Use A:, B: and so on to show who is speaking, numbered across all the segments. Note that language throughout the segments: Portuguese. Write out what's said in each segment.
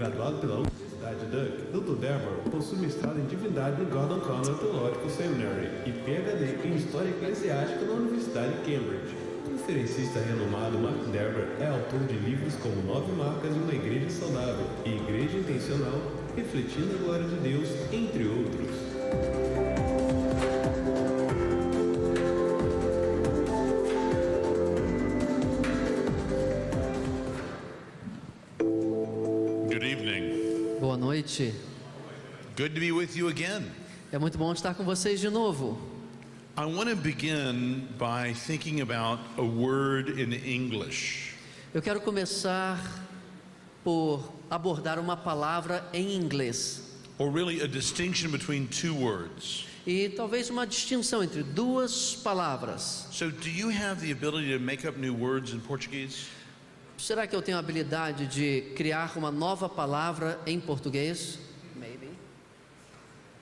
A: Graduado pela Universidade Duke, Dr. Dever possui mestrado em Divindade no Gordon Conwell Theological Seminary e PhD em História Eclesiástica na Universidade de Cambridge. O conferencista renomado Mark Dever é autor de livros como 9 Marcas de uma Igreja Saudável e Igreja Intencional, Refletindo a Glória de Deus, entre outros.
B: Good evening.
C: Boa noite.
B: Good to be with you again.
C: É muito bom estar com vocês de novo.
B: I want to begin by thinking about a word in English.
C: Eu quero começar por abordar uma palavra em inglês.
B: Or really a distinction between two words.
C: E talvez uma distinção entre duas palavras.
B: So do you have the ability to make up new words in Portuguese?
C: Será que eu tenho a habilidade de criar uma nova palavra em português? Maybe.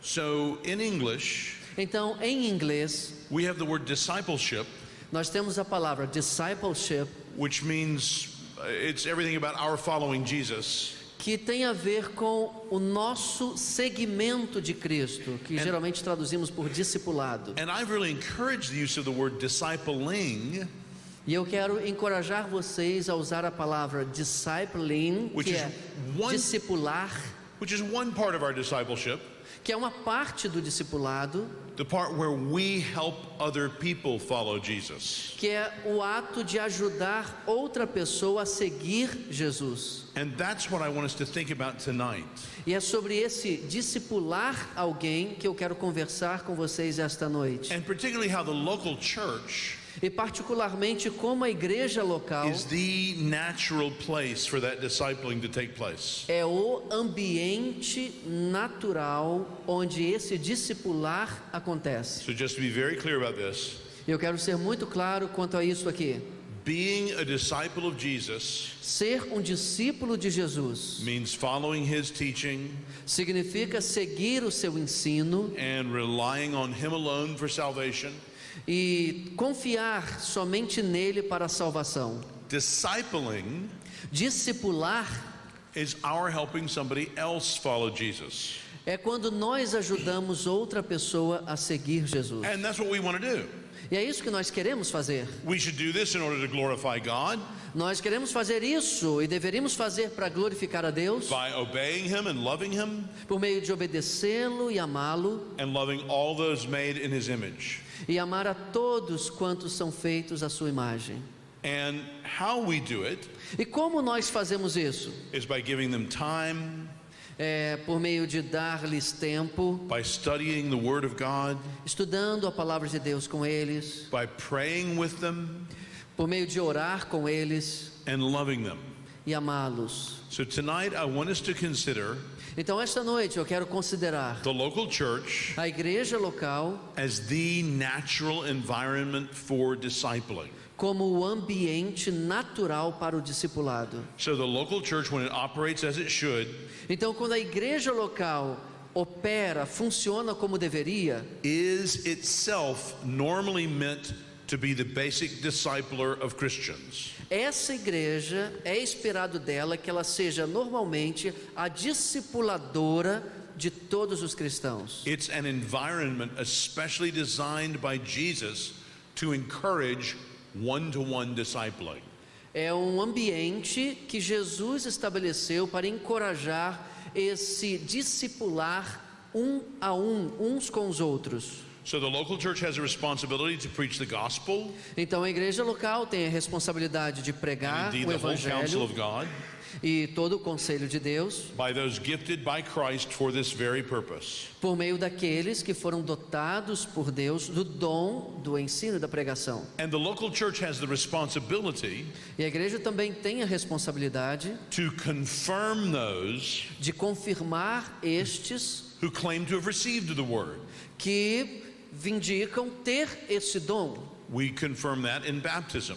B: So in English,
C: Então, em inglês,
B: we have the word discipleship,
C: nós temos a palavra discipleship,
B: which means it's everything about our following Jesus.
C: que tem a ver com o nosso seguimento de Cristo, que geralmente traduzimos por discipulado.
B: And I've really encouraged the use of the word discipling,
C: E eu quero encorajar vocês a usar a palavra discipling,
B: Which
C: que
B: is
C: é
B: one-
C: discipular,
B: which is one part of our discipleship,
C: que é uma parte do discipulado,
B: the part where we help other people follow Jesus.
C: que é o ato de ajudar outra pessoa a seguir Jesus.
B: And that's what I want us to think about tonight.
C: E é sobre esse discipular alguém que eu quero conversar com vocês esta noite.
B: And particularly how the local church
C: E particularmente como a igreja local
B: is the natural place for that discipling to take place.
C: é o ambiente natural onde esse discipular acontece.
B: So just to be very clear about this,
C: Eu quero ser muito claro quanto a isso aqui.
B: being a disciple of Jesus
C: Ser um discípulo de Jesus
B: means following his teaching
C: significa seguir o seu ensino
B: and relying on him alone for salvation.
C: e confiar somente nele para a salvação.
B: Discipling
C: Discipular
B: is our helping somebody else follow Jesus.
C: é quando nós ajudamos outra pessoa a seguir Jesus.
B: And that's what we want to do.
C: E é isso que nós queremos fazer.
B: We should do this in order to glorify God
C: Nós queremos fazer isso e deveríamos fazer para glorificar a Deus
B: by obeying him and loving him
C: por meio de obedecê-lo e amá-lo
B: and loving all those made in his image.
C: e amar a todos quantos são feitos à sua imagem.
B: And how we do it
C: E como nós fazemos isso?
B: is by giving them time,
C: Por meio de dar-lhes tempo,
B: by studying the Word of God,
C: estudando a palavra de Deus com eles,
B: by praying with them
C: por meio de orar com eles
B: and loving them.
C: e amá-los.
B: So tonight I want us to consider
C: Então esta noite eu quero considerar
B: the local church
C: a igreja local
B: as the natural environment for discipling.
C: como o ambiente natural para o discipulado.
B: So the local church, when it operates as it should,
C: Então quando a igreja local opera, funciona como deveria,
B: is itself normally meant to be the basic discipler of Christians.
C: essa igreja é esperado dela que ela seja normalmente a discipuladora de todos os cristãos.
B: It's an environment especially designed by Jesus to encourage one-to-one discipling.
C: É um ambiente que Jesus estabeleceu para encorajar esse discipular um a um, uns com os outros.
B: So the local church has a responsibility to preach the gospel,
C: Então a igreja local tem a responsabilidade de
B: and
C: pregar
B: indeed
C: o
B: the whole counsel
C: evangelho
B: of God,
C: e todo o conselho de Deus
B: by those gifted by Christ for this very purpose.
C: por meio daqueles que foram dotados por Deus do dom do ensino e da pregação.
B: And the local church has the responsibility
C: E a igreja também tem a responsabilidade
B: to confirm those
C: de confirmar estes
B: who claim to have received the word.
C: que vindicam ter esse dom.
B: We confirm that in baptism.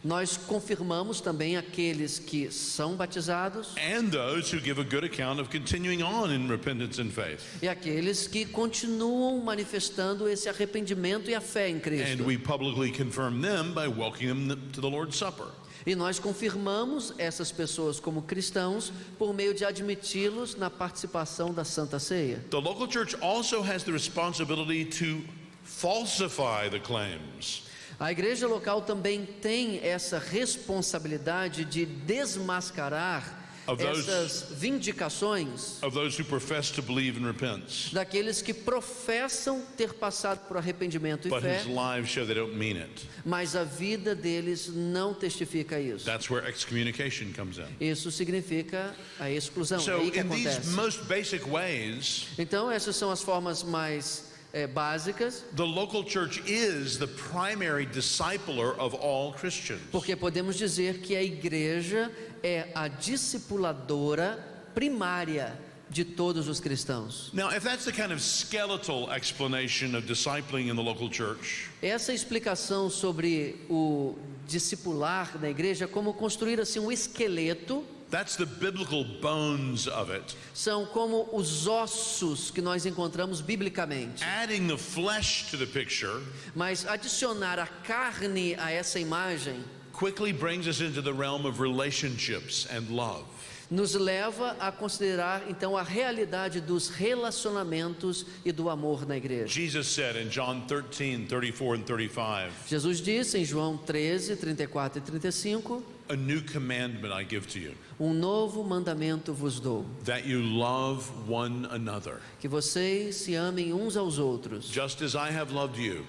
C: Nós confirmamos também aqueles que são batizados
B: And those who give a good account of continuing on in repentance and faith.
C: e aqueles que continuam manifestando esse arrependimento e a fé em Cristo.
B: And we publicly confirm them by welcoming them to the Lord's Supper.
C: E nós confirmamos essas pessoas como cristãos por meio de admiti-los na participação da Santa Ceia.
B: The local church also has the responsibility to falsify the claims.
C: A igreja local também tem essa responsabilidade de desmascarar essas vindicações
B: Of those who profess to believe and repent,
C: daqueles que professam ter passado por arrependimento e
B: but
C: fé,
B: whose lives show they don't mean it.
C: mas a vida deles não testifica isso.
B: That's where excommunication comes in.
C: Isso significa a exclusão, é
B: So
C: aí que
B: in these
C: acontece.
B: most basic ways,
C: Então essas são as formas mais básicas,
B: the local church is the primary discipler of all Christians.
C: porque podemos dizer que a igreja é a discipuladora primária de todos os cristãos.
B: Now, if that's the kind of skeletal explanation of discipling in the local church,
C: Essa explicação sobre o discipular na igreja, como construir assim um esqueleto,
B: that's the biblical bones of it.
C: são como os ossos que nós encontramos biblicamente.
B: Adding the flesh to the picture
C: Mas adicionar a carne a essa imagem
B: quickly brings us into the realm of relationships and love.
C: nos leva a considerar então a realidade dos relacionamentos e do amor na igreja.
B: Jesus said in John 13:34 and 35,
C: Jesus disse em João 13, 34 e 35,
B: a new commandment I give to you,
C: um novo mandamento vos dou,
B: that you love one another,
C: que vocês se amem uns aos outros,
B: just as I have loved you.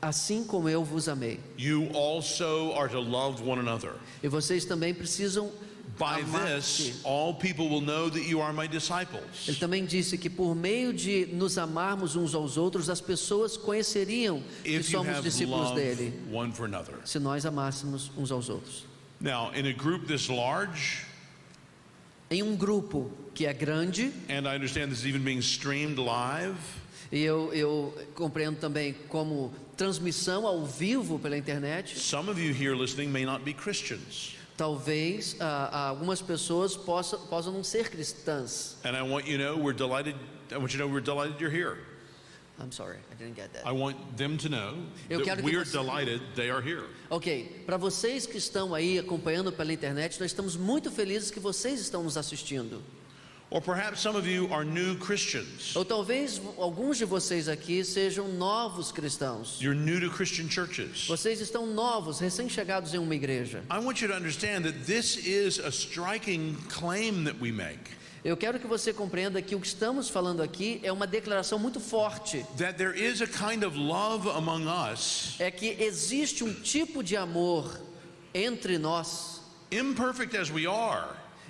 C: assim como eu vos amei.
B: You also are to love one another.
C: E vocês também precisam
B: By
C: amar-se.
B: this, all people will know that you are my disciples.
C: Ele também disse que por meio de nos amarmos uns aos outros, as pessoas conheceriam que
B: If you
C: somos
B: have
C: discípulos
B: love
C: dele,
B: one for another.
C: se nós amássemos uns aos outros.
B: Now, in a group this large,
C: Em um grupo que é grande,
B: and I understand this is even being streamed live,
C: e eu compreendo também como transmissão ao vivo pela internet,
B: some of you here listening may not be Christians.
C: talvez algumas pessoas possam não ser cristãs.
B: And I want you to know we're delighted you're here.
C: I'm sorry, I didn't get that.
B: I want them to know
C: Eu quero
B: that
C: que
B: we're
C: você-
B: delighted they are here.
C: Ok, para vocês que estão aí acompanhando pela internet, nós estamos muito felizes que vocês estão nos assistindo.
B: Or perhaps some of you are new Christians.
C: Ou talvez alguns de vocês aqui sejam novos cristãos.
B: You're new to Christian churches.
C: Vocês estão novos, recém-chegados em uma igreja.
B: I want you to understand that this is a striking claim that we make.
C: Eu quero que você compreenda que o que estamos falando aqui é uma declaração muito forte.
B: That there is a kind of love among us,
C: É que existe um tipo de amor entre nós,
B: imperfect as we are,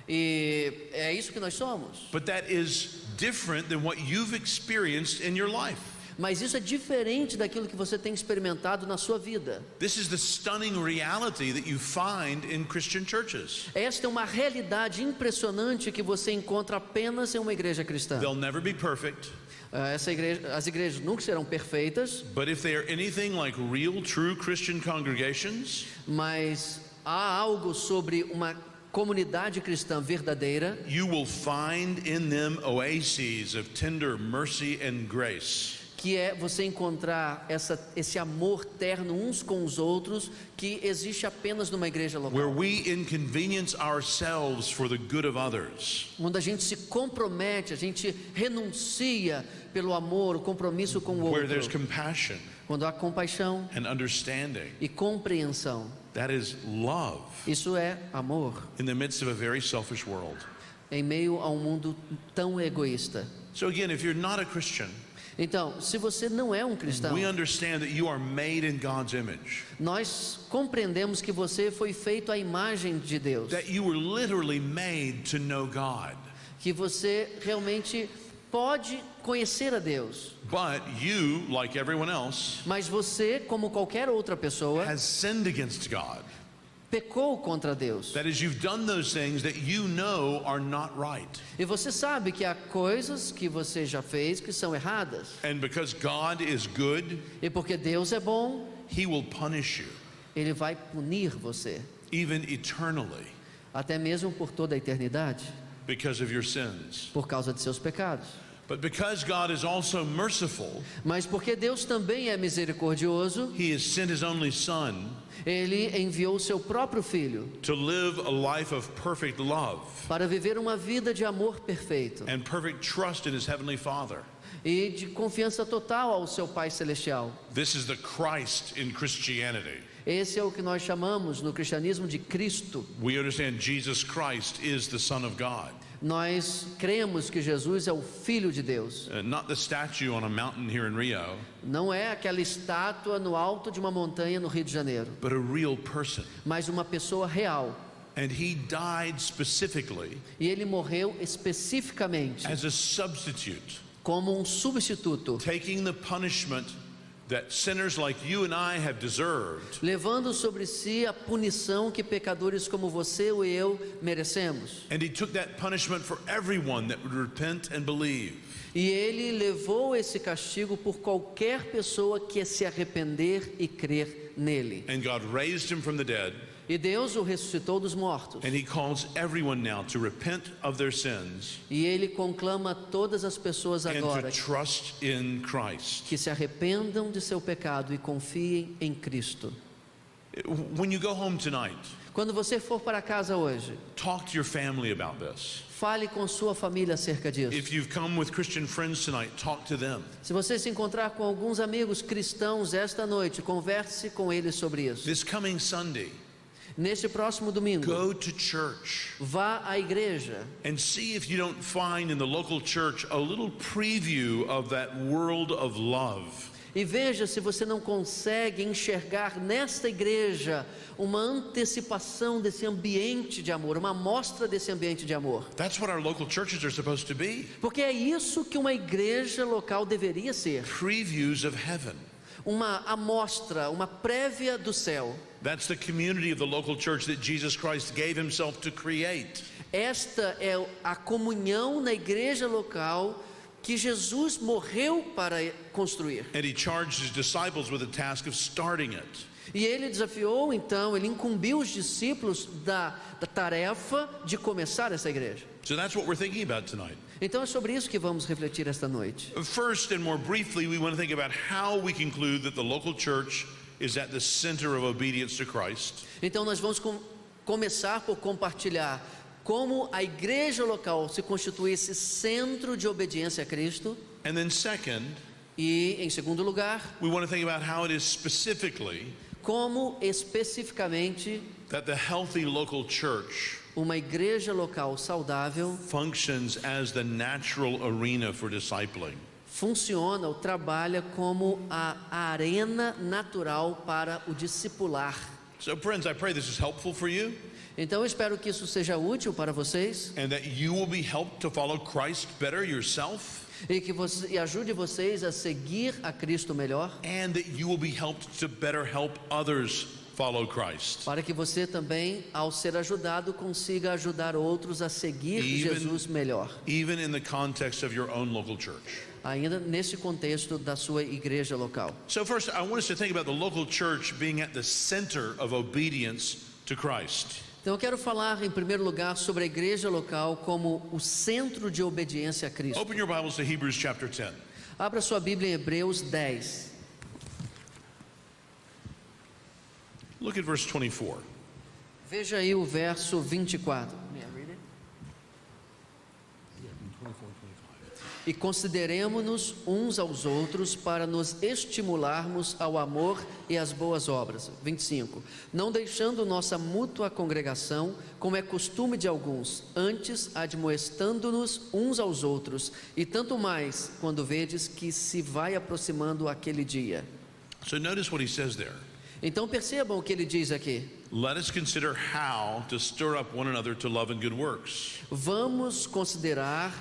C: e é isso que nós somos.
B: but that is different than what you've experienced in your life.
C: Mas isso é diferente daquilo que você tem experimentado na sua vida.
B: This is the stunning reality that you find in Christian churches.
C: Esta é uma realidade impressionante que você encontra apenas em uma igreja cristã.
B: They'll never be perfect,
C: As igrejas nunca serão perfeitas,
B: but if they are anything like real, true Christian congregations,
C: mas há algo sobre uma comunidade cristã verdadeira
B: you will find in them oases of tender mercy and grace.
C: que é você encontrar esse amor terno uns com os outros que existe apenas numa igreja
B: Where
C: local,
B: we inconvenience ourselves for the good of others.
C: onde a gente se compromete, a gente renuncia pelo amor, o compromisso com o
B: Where there's
C: outro,
B: compassion
C: quando há compaixão
B: and understanding.
C: e compreensão.
B: That is love
C: Isso é amor
B: in the midst of a very selfish world.
C: em meio a um mundo tão egoísta.
B: So again, if you're not a Christian,
C: Então, se você não é um cristão,
B: we understand that you are made in God's image.
C: nós compreendemos que você foi feito à imagem de Deus,
B: That you were literally made to know God.
C: que você realmente pode conhecer a Deus,
B: But you, like everyone else,
C: mas você, como qualquer outra pessoa,
B: has sinned against God.
C: pecou contra Deus.
B: That is, you've done those things that you know are not right.
C: E você sabe que há coisas que você já fez que são erradas.
B: And because God is good,
C: E porque Deus é bom,
B: He will punish you,
C: Ele vai punir você,
B: even eternally,
C: até mesmo por toda a eternidade,
B: because of your sins.
C: por causa de seus pecados.
B: But because God is also merciful,
C: Mas porque Deus também é misericordioso,
B: he has sent his only son
C: Ele enviou seu próprio Filho
B: to live a life of perfect love
C: para viver uma vida de amor perfeito
B: and perfect trust in his heavenly Father.
C: e de confiança total ao seu Pai Celestial.
B: This is the Christ in Christianity.
C: Esse é o que nós chamamos no cristianismo de Cristo.
B: We understand Jesus Christ is the Son of God,
C: Nós cremos que Jesus é o Filho de Deus.
B: not the statue on a mountain here in Rio,
C: Não é aquela estátua no alto de uma montanha no Rio de Janeiro,
B: but a real person.
C: mas uma pessoa real.
B: And he died specifically
C: E ele morreu especificamente
B: as a substitute,
C: como um substituto,
B: taking the punishment that sinners like you and I have deserved,
C: levando sobre si a punição que pecadores como você e eu merecemos.
B: and he took that punishment for everyone that would repent and believe.
C: E ele levou esse castigo por qualquer pessoa que se arrepender e crer nele.
B: And God raised him from the dead,
C: E Deus o ressuscitou dos mortos.
B: and he calls everyone now to repent of their sins
C: E ele conclama a todas as pessoas
B: and
C: agora
B: to trust in Christ.
C: que se arrependam de seu pecado e confiem em Cristo.
B: When you go home tonight,
C: Quando você for para casa hoje,
B: talk to your family about this.
C: fale com sua família acerca disso.
B: If you've come with Christian friends tonight, talk to them.
C: Se você se encontrar com alguns amigos cristãos esta noite, converse com eles sobre isso.
B: This coming Sunday,
C: Neste próximo domingo,
B: go to church
C: vá à igreja
B: and see if you don't find in the local church a little preview of that world of love.
C: e veja se você não consegue enxergar nesta igreja uma antecipação desse ambiente de amor, uma amostra desse ambiente de amor.
B: That's what our local churches are supposed to be.
C: Porque é isso que uma igreja local deveria ser.
B: Previews of heaven.
C: Uma amostra, uma prévia do céu.
B: That's the community of the local church that Jesus Christ gave himself to create.
C: Esta é a comunhão na igreja local que Jesus morreu para construir.
B: And he charged his disciples with the task of starting it.
C: E ele desafiou, então, ele incumbiu os discípulos da tarefa de começar essa igreja.
B: So that's what we're thinking about tonight.
C: Então é sobre isso que vamos refletir esta noite.
B: First and more briefly, we want to think about how we conclude that the local church is at the center of obedience to Christ.
C: Então nós vamos começar por compartilhar como a igreja local se constitui esse centro de obediência a Cristo.
B: And then second,
C: E, em segundo lugar,
B: we want to think about how it is specifically
C: como especificamente
B: that the healthy local church
C: uma igreja local saudável
B: functions as the natural arena for discipling.
C: funciona ou trabalha como a arena natural para o discipular.
B: So friends, I pray this is helpful for you
C: Então eu espero que isso seja útil para vocês
B: and that you will be helped to follow Christ better yourself,
C: e que e ajude vocês a seguir a Cristo melhor,
B: and that you will be helped to better help others follow Christ.
C: para que você também, ao ser ajudado, consiga ajudar outros a seguir Jesus melhor,
B: Even in the context of your own local church.
C: ainda nesse contexto da sua igreja local.
B: So first, I want us to think about the local church being at the center of obedience to Christ.
C: Então eu quero falar em primeiro lugar sobre a igreja local como o centro de obediência a Cristo.
B: Open your Bibles to Hebrews chapter 10.
C: Abra sua Bíblia em Hebreus 10.
B: Look at verse 24.
C: Veja aí o verso 24. E consideremo-nos uns aos outros para nos estimularmos ao amor e às boas obras. 25. Não deixando nossa mútua congregação, como é costume de alguns, antes admoestando-nos uns aos outros, e tanto mais quando vedes que se vai aproximando aquele dia.
B: So notice what he says there.
C: Então percebam o que ele diz aqui.
B: Let us consider how to stir up one another to love and good works.
C: Vamos considerar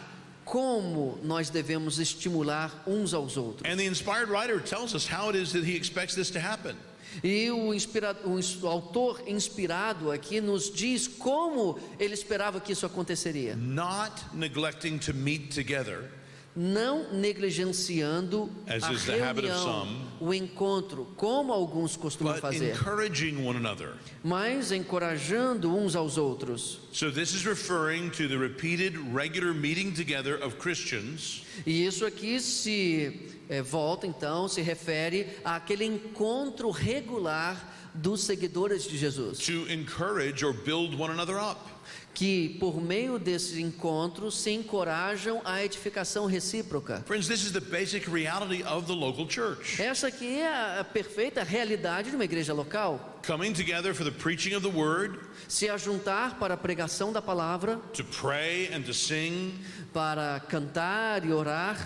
C: como nós devemos estimular uns aos outros.
B: And the inspired writer tells us how it is that he expects this to happen.
C: E o autor inspirado aqui nos diz como ele esperava que isso aconteceria.
B: Not neglecting to meet together,
C: não negligenciando
B: As
C: a
B: is the habit of
C: reunião,
B: some,
C: o encontro, como alguns costumam
B: but
C: fazer,
B: encouraging one another.
C: mas encorajando uns aos outros.
B: So this is referring to the repeated regular meeting together of Christians
C: E isso aqui volta então, se refere àquele encontro regular dos seguidores de Jesus,
B: to encourage or build one another up.
C: que por meio desses encontros se encorajam à edificação recíproca.
B: Friends, this is the basic reality of the local church.
C: Essa aqui é a perfeita realidade de uma igreja local.
B: Coming together for the preaching of the word,
C: Se ajuntar para a pregação da palavra,
B: to pray and to sing,
C: para cantar e orar,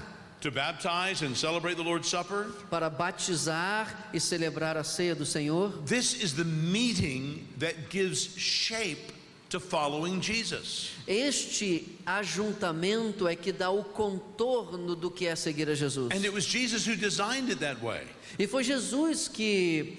B: to baptize and celebrate the Lord's Supper.
C: para batizar e celebrar a ceia do Senhor.
B: This is the meeting that gives shape to following Jesus.
C: Este ajuntamento é que dá o contorno do que é seguir a Jesus.
B: And it was Jesus who designed it that way.
C: E foi Jesus que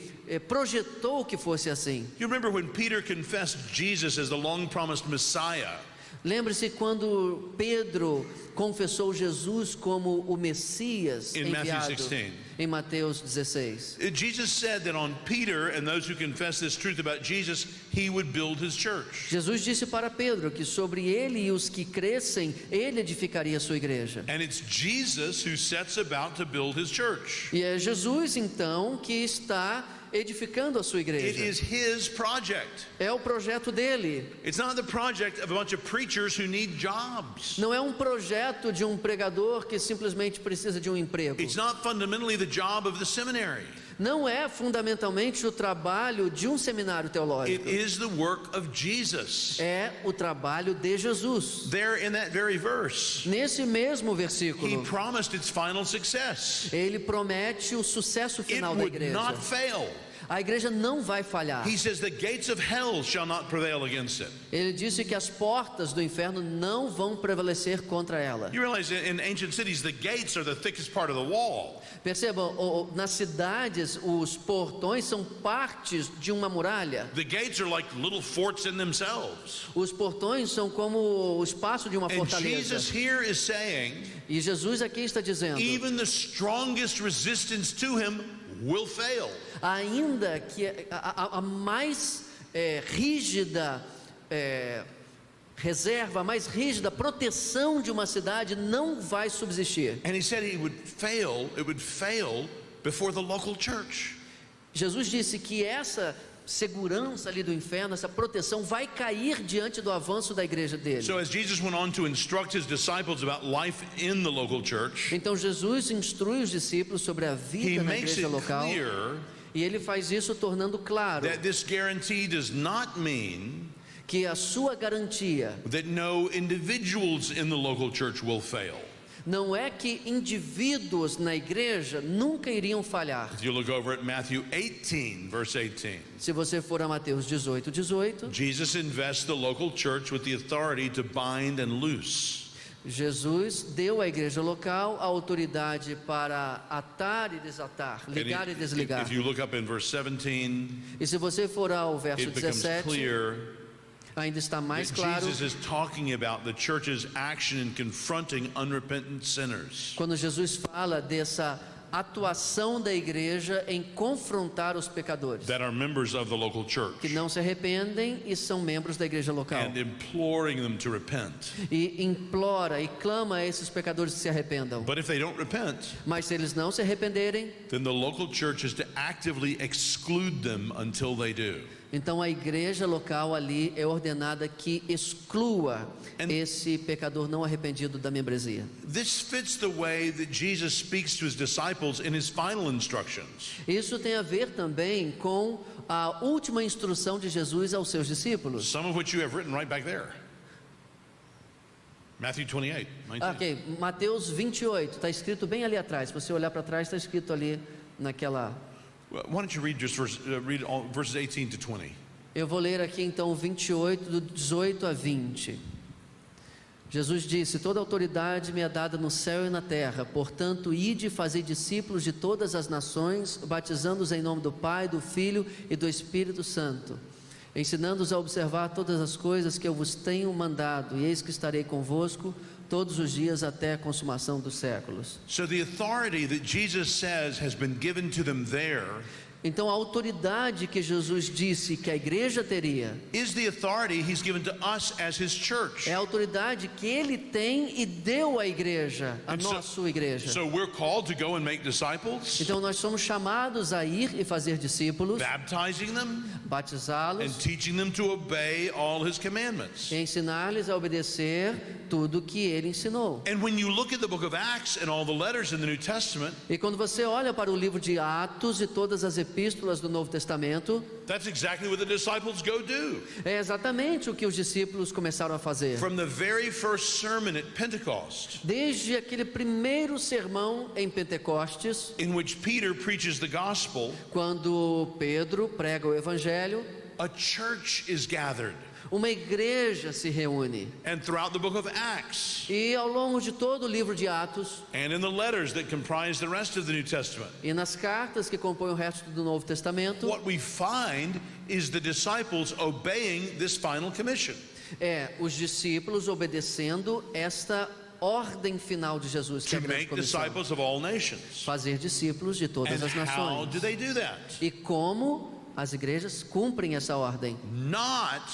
C: projetou que fosse assim.
B: You remember when Peter confessed Jesus as the long-promised Messiah?
C: Lembre-se quando Pedro confessou Jesus como o Messias
B: In Matthew
C: enviado
B: 16.
C: em Mateus 16.
B: Jesus said that on Peter and those who confess this truth about Jesus, he would build his church.
C: Jesus disse para Pedro que sobre ele e os que crescem, ele edificaria a sua igreja.
B: And it's Jesus who sets about to build his church.
C: E é Jesus então que está edificando a sua
B: It
C: igreja.
B: is his project.
C: É o projeto dele.
B: It's not the project of a bunch of preachers who need jobs.
C: Não é um projeto de um pregador que simplesmente precisa de um emprego.
B: It's not fundamentally the job of the seminary.
C: Não é fundamentalmente o trabalho de um seminário
B: It
C: teológico.
B: is the work of Jesus.
C: É o trabalho de Jesus.
B: There in that very verse,
C: Nesse mesmo
B: he
C: versículo,
B: promised its final success.
C: ele promete o sucesso
B: It
C: final da
B: would
C: igreja.
B: not fail.
C: A igreja não vai falhar.
B: He says the gates of hell shall not prevail against it.
C: Ele disse que as portas do inferno não vão prevalecer contra ela.
B: You realize in ancient cities, the gates are the thickest part of the wall.
C: Percebam, nas cidades, os portões são partes de uma muralha.
B: The gates are like little forts in themselves.
C: Os portões são como o espaço de uma
B: And
C: fortaleza.
B: Jesus here is saying,
C: E Jesus aqui está dizendo,
B: even the strongest resistance to him will fail.
C: ainda que a mais rígida reserva, a mais rígida proteção de uma cidade não vai subsistir.
B: And he said it would fail before the local church.
C: Jesus disse que essa segurança ali do inferno, essa proteção vai cair diante do avanço da igreja dele.
B: So as Jesus went on to instruct his disciples about life in the local church,
C: Então Jesus instrui os discípulos sobre a
B: he
C: vida na
B: makes
C: igreja
B: it
C: local,
B: clear
C: e ele faz isso tornando claro
B: that this guarantee does not mean
C: que a sua garantia
B: that no individuals in the local church will fail.
C: não é que indivíduos na igreja nunca iriam falhar.
B: If you look over at Matthew 18, verse 18,
C: Se você for a Mateus 18,
B: Jesus invests the local church with the authority to bind and loose.
C: Jesus deu à igreja local a autoridade para atar e desatar,
B: And
C: ligar e desligar.
B: if you look up in verse 17,
C: E se você for ao verso
B: it becomes
C: 17,
B: clear
C: ainda está mais
B: that
C: claro
B: Jesus is talking about the church's action in confronting unrepentant sinners.
C: quando Jesus fala dessa atuação da igreja em confrontar os pecadores
B: That are members of the local
C: que
B: church
C: não se arrependem e são membros da igreja local.
B: and imploring them to repent.
C: E implora e clama a esses pecadores que se arrependam.
B: But if they don't repent,
C: Mas se eles não se arrependerem,
B: then the local church is to actively exclude them until they do.
C: então a igreja local ali é ordenada que exclua
B: And-
C: esse pecador não arrependido da membresia.
B: This fits the way that Jesus speaks to his disciples in his final instructions.
C: Isso tem a ver também com a última instrução de Jesus aos seus discípulos.
B: Some of which you have written right back there. Matthew 28, 19.
C: Ok, Mateus 28, está escrito bem ali atrás. Se você olhar para trás, está escrito ali naquela.
B: Well, why don't you read read all, verses 18 to 20?
C: Eu vou ler aqui então o 28, do 18 a 20. Jesus disse: toda autoridade me é dada no céu e na terra, portanto, ide e fazei discípulos de todas as nações, batizando-os em nome do Pai, do Filho e do Espírito Santo, ensinando-os a observar todas as coisas que eu vos tenho mandado, e eis que estarei convosco todos os dias até a consumação dos séculos.
B: So the authority that Jesus says has been given to them there
C: Então a autoridade que Jesus disse que a igreja teria
B: is the authority he's given to us as his church.
C: é a autoridade que ele tem e deu à igreja, a sua igreja.
B: So we're called to go and make disciples,
C: Então nós somos chamados a ir e fazer discípulos,
B: baptizing them
C: batizá-los
B: and teaching them to obey all his commandments.
C: e ensinar-lhes a obedecer tudo que ele ensinou.
B: And when you look at the book of Acts and all the letters in the New Testament,
C: E quando você olha para o livro de Atos e todas as epístolas do Novo Testamento,
B: that's exactly what the disciples go do.
C: é exatamente o que os discípulos começaram a fazer.
B: From the very first sermon at Pentecost,
C: Desde aquele primeiro sermão em Pentecostes,
B: in which Peter preaches the gospel,
C: quando Pedro prega o evangelho,
B: a church is gathered.
C: uma igreja se reúne.
B: And throughout the book of Acts,
C: E ao longo de todo o livro de Atos
B: and in the letters that comprise the rest of the New Testament,
C: e nas cartas que compõem o resto do Novo Testamento,
B: what we find is the disciples obeying this final commission.
C: é os discípulos obedecendo esta ordem final de Jesus, que é a
B: To
C: grande
B: make
C: comissão.
B: disciples of all nations.
C: Fazer discípulos de todas
B: And
C: as
B: how
C: nações.
B: do they do that?
C: E como as igrejas cumprem essa ordem?
B: Not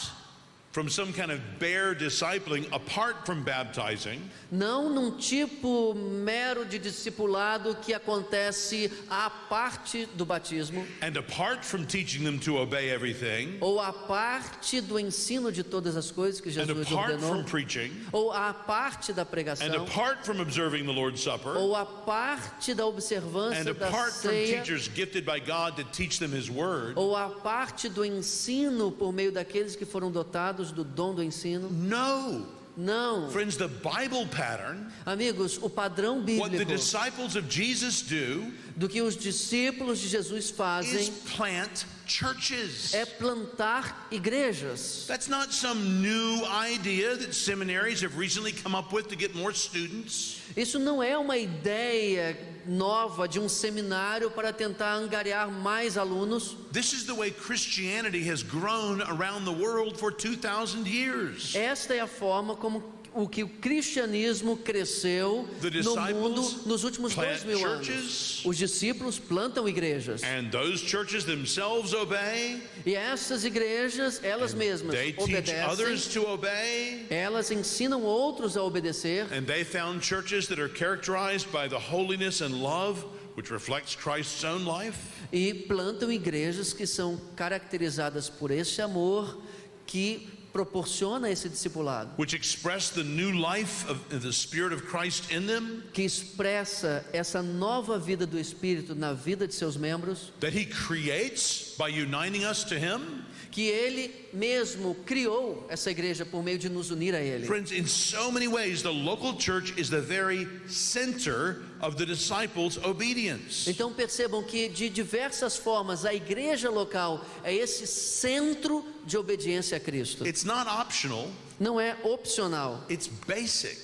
B: from some kind of bare discipling apart from baptizing,
C: Não num tipo mero de discipulado que acontece à parte do batismo,
B: and apart from teaching them to obey everything,
C: ou à parte do ensino de todas as coisas que
B: and
C: Jesus
B: apart
C: ordenou,
B: from preaching,
C: ou à parte da
B: and
C: pregação,
B: apart from observing the Lord's Supper,
C: ou à parte da observância
B: and
C: da
B: apart from
C: ceia,
B: teachers gifted by God to teach them His Word.
C: ou à parte do ensino por meio daqueles que foram dotados do dom do ensino.
B: No.
C: Não.
B: Friends, the Bible pattern,
C: Amigos, o padrão
B: what the
C: bíblico
B: disciples of Jesus do,
C: do que os discípulos de Jesus
B: is
C: fazem
B: plant churches.
C: é plantar igrejas.
B: That's not some new idea that seminaries have recently come up with to get more students.
C: Isso não é uma ideia nova de um seminário para tentar angariar mais alunos.
B: This is the way Christianity has grown around the world for 2,000 years.
C: Esta é a forma como o que o cristianismo cresceu
B: The
C: no mundo
B: disciples
C: nos últimos
B: plant
C: 2000 anos.
B: churches.
C: Os discípulos plantam igrejas.
B: And those churches themselves obey.
C: E essas igrejas, elas mesmas
B: They teach others
C: obedecem.
B: to obey.
C: Elas ensinam outros a obedecer.
B: And they found churches that are characterized by the holiness and love which reflects Christ's own life.
C: E plantam igrejas que são caracterizadas por esse amor que proporciona esse discipulado,
B: Which express the new life of the Spirit of Christ in them,
C: que expressa essa nova vida do Espírito na vida de seus membros,
B: that He creates by uniting us to Him.
C: que Ele mesmo criou essa igreja por meio de nos unir a Ele.
B: Friends, in so many ways, the local church is the very center of the disciples' obedience.
C: Então percebam que de diversas formas a igreja local é esse centro de obediência a Cristo.
B: It's not optional,
C: Não é opcional,
B: it's basic.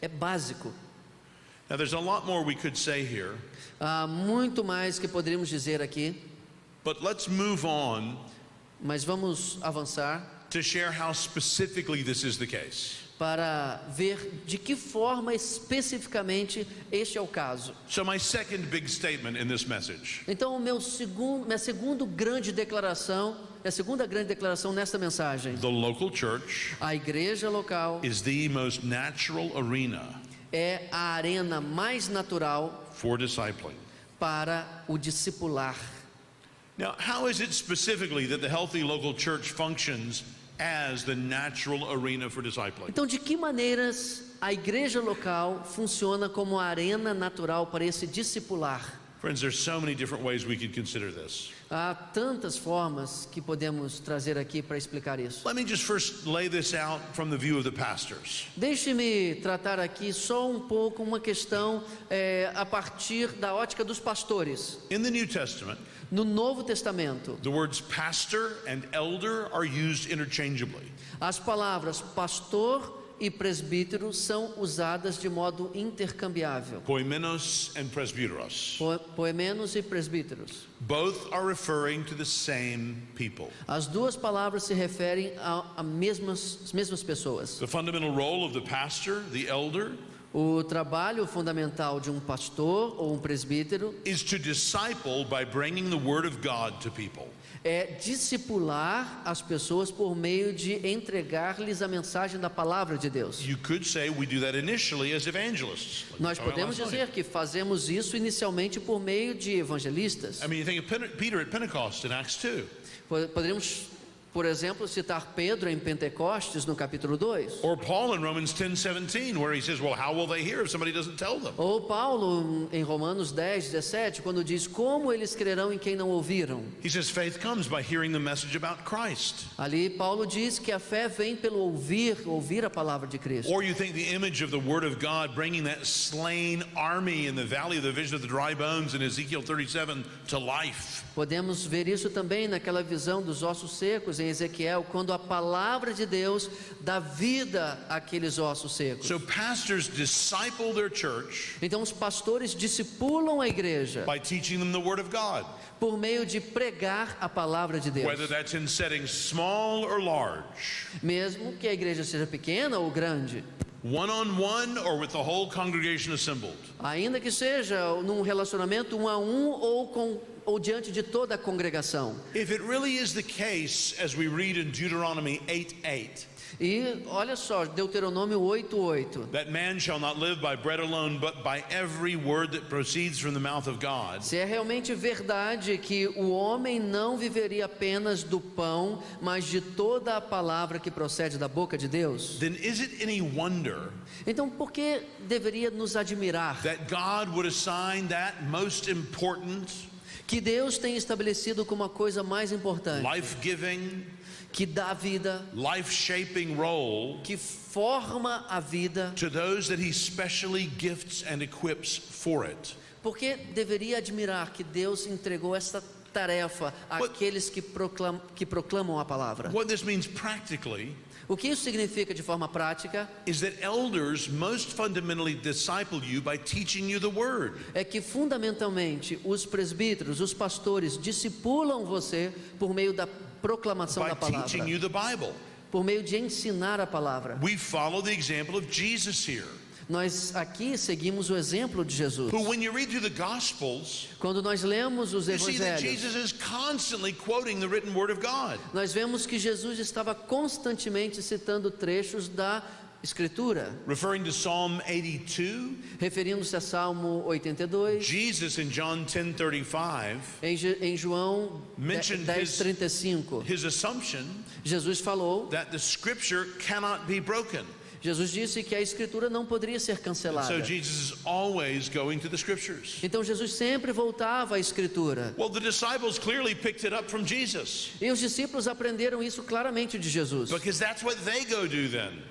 C: é básico.
B: Now, there's a lot more we could say here,
C: Há muito mais que poderíamos dizer aqui,
B: but let's move on
C: mas vamos avançar
B: to share how specifically this is the case.
C: para ver de que forma especificamente este é o caso.
B: So, my second big statement in this message
C: Então, minha segunda grande declaração nesta mensagem:
B: the local church
C: a igreja local
B: is the most natural arena
C: é a arena mais natural
B: for discipling.
C: para o discipular.
B: Now, how is it specifically that the healthy local church functions as the natural arena for discipling?
C: Então, de que maneiras a igreja local funciona como a arena natural para esse discipular?
B: Friends, there's so many different ways we could consider this.
C: Há tantas formas que podemos trazer aqui para explicar isso.
B: Let me just first lay this out from the view of the pastors.
C: Deixe-me tratar aqui só um pouco uma questão a partir da ótica dos pastores.
B: In the New Testament,
C: No Novo Testamento,
B: the words pastor and elder are used interchangeably.
C: as palavras pastor e presbítero são usadas de modo intercambiável.
B: Poimenos and presbyteros.
C: Poemenos e presbíteros.
B: Both are referring to the same people.
C: As duas palavras se referem a mesmas pessoas.
B: The fundamental role of the pastor, the elder,
C: O trabalho fundamental de um pastor ou um presbítero
B: is to disciple by bringing the word of God to people.
C: é discipular as pessoas por meio de entregar-lhes a mensagem da palavra de Deus.
B: You could say we do that initially as evangelists. like
C: Nós
B: we talked about
C: podemos
B: last
C: dizer
B: night.
C: que fazemos isso inicialmente por meio de evangelistas.
B: I mean, you think of Peter at Pentecost in Acts 2.
C: Poderíamos, por exemplo, citar Pedro em Pentecostes no capítulo 2.
B: Or Paul in Romans 10:17, where he says, well, how will they hear if somebody doesn't tell them?
C: Ou Paulo em Romanos 10:17, quando diz: como eles crerão em quem não ouviram?
B: He says faith comes by hearing the message about Christ.
C: Ali Paulo diz que a fé vem pelo ouvir a palavra de Cristo.
B: Or you think the image of the word of God bringing that slain army in the valley of the vision of the dry bones in Ezekiel 37 to life.
C: Podemos ver isso também naquela visão dos ossos secos em Ezequiel, quando a palavra de Deus dá vida àqueles ossos secos.
B: So pastors disciple their church
C: Então os pastores discipulam a igreja
B: by teaching them the word of God,
C: por meio de pregar a palavra de Deus.
B: whether that's in settings small or large,
C: Mesmo que a igreja seja pequena ou grande,
B: one-on-one or with the whole congregation assembled.
C: ainda que seja num relacionamento um a um ou diante de toda a congregação.
B: If it really is the case, as we read in Deuteronomy 8:8,
C: E olha só, Deuteronômio 8:8.
B: that man shall not live by bread alone, but by every word that proceeds from the mouth of God,
C: Se é realmente verdade que o homem não viveria apenas do pão, mas de toda a palavra que procede da boca de Deus,
B: then is it any wonder
C: então por que deveria nos admirar
B: that God would assign that most important,
C: que Deus tem estabelecido como a coisa mais importante,
B: life-giving,
C: que dá vida,
B: life-shaping role
C: que forma a vida?
B: to those that he specially gifts and equips for it?
C: Por que deveria admirar que Deus entregou essa tarefa àqueles que proclamam a palavra?
B: What this means practically
C: O que isso significa de forma prática?
B: is that elders most fundamentally disciple you by teaching you the word,
C: É que fundamentalmente os presbíteros, os pastores discipulam você por meio da proclamação
B: by
C: da palavra,
B: teaching you the Bible.
C: por meio de ensinar a palavra.
B: We follow the example of Jesus here,
C: Nós aqui seguimos o exemplo de Jesus.
B: who when you read through the Gospels,
C: Quando nós lemos os
B: you see that
C: evangelhos,
B: Jesus is constantly quoting the written word of God.
C: nós vemos que Jesus estava constantemente citando trechos da Escritura,
B: Referring to Psalm 82,
C: referindo-se a Salmo 82,
B: Jesus in John 10:35
C: em João
B: Mentioned
C: 10:35,
B: his assumption
C: Jesus falou,
B: that the scripture cannot be broken.
C: Jesus disse que a Escritura não poderia ser
B: So
C: cancelada.
B: Jesus is always going to the scriptures.
C: Então Jesus sempre voltava à Escritura.
B: Well, the disciples clearly picked it up from Jesus,
C: E os discípulos aprenderam isso claramente de Jesus.
B: because that's what they go do then.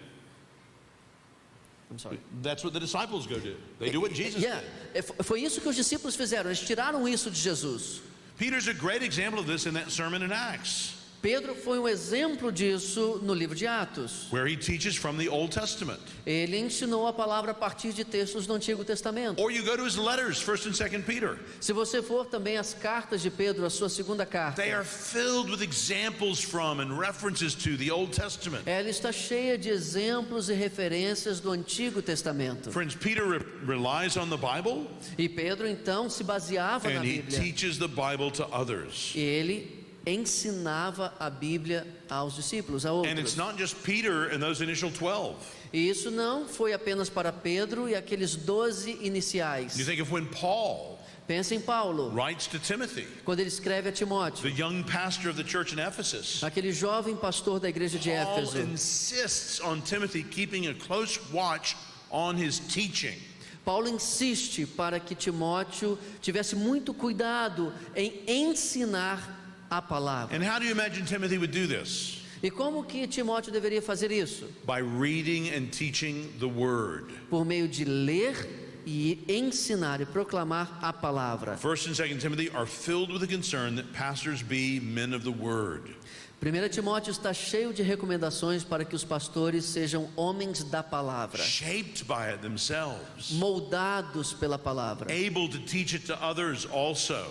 C: I'm sorry.
B: That's what the disciples go do. They do what Jesus
C: Yeah,
B: did.
C: foi isso que os discípulos fizeram. Eles tiraram isso de Jesus.
B: Peter's a great example of this in that sermon in Acts,
C: Pedro foi um exemplo disso no livro de Atos.
B: where he teaches from the Old Testament.
C: Ele ensinou a palavra a partir de textos do Antigo Testamento.
B: Or you go to his letters, 1st and 2nd Peter.
C: Se você for também às cartas de Pedro, a sua segunda carta,
B: They are filled with examples from and references to the Old Testament.
C: ela está cheia de exemplos e referências do Antigo Testamento.
B: Friends, Peter relies on the Bible,
C: E Pedro então se baseava na
B: and he
C: Bíblia.
B: teaches the Bible to others.
C: E ele ensinava a Bíblia aos discípulos, a
B: And it's
C: outros.
B: not just Peter and those initial 12.
C: E isso não foi apenas para Pedro e aqueles 12 iniciais.
B: You think of when Paul
C: Pensa em Paulo,
B: writes to Timothy,
C: quando ele escreve a Timóteo,
B: the young pastor of the church in Ephesus.
C: aquele jovem pastor da igreja de
B: Paul
C: Éfeso.
B: insists on Timothy keeping a close watch on his teaching.
C: Paulo insiste para que Timóteo tivesse muito cuidado em ensinar a palavra.
B: And how do you imagine Timothy would do this?
C: E como que Timóteo deveria fazer isso?
B: By reading and teaching the word.
C: Por meio de ler e ensinar e proclamar a palavra.
B: 1st and 2nd Timothy are filled with a concern that pastors be men of the word.
C: 1 Timóteo está cheio de recomendações para que os pastores sejam homens da palavra,
B: shaped by it themselves,
C: moldados pela palavra,
B: able to teach it to others also.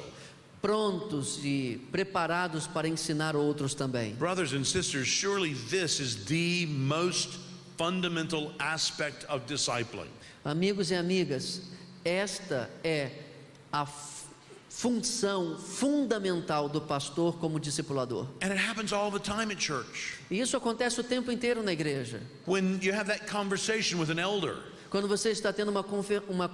C: prontos e preparados para ensinar outros também.
B: Brothers and sisters, surely this is the most fundamental aspect of discipling.
C: Amigos e amigas, esta é a função fundamental do pastor como discipulador.
B: And it happens all the time at church.
C: E isso acontece o tempo inteiro na igreja.
B: When you have that conversation with an elder,
C: Quando você está tendo uma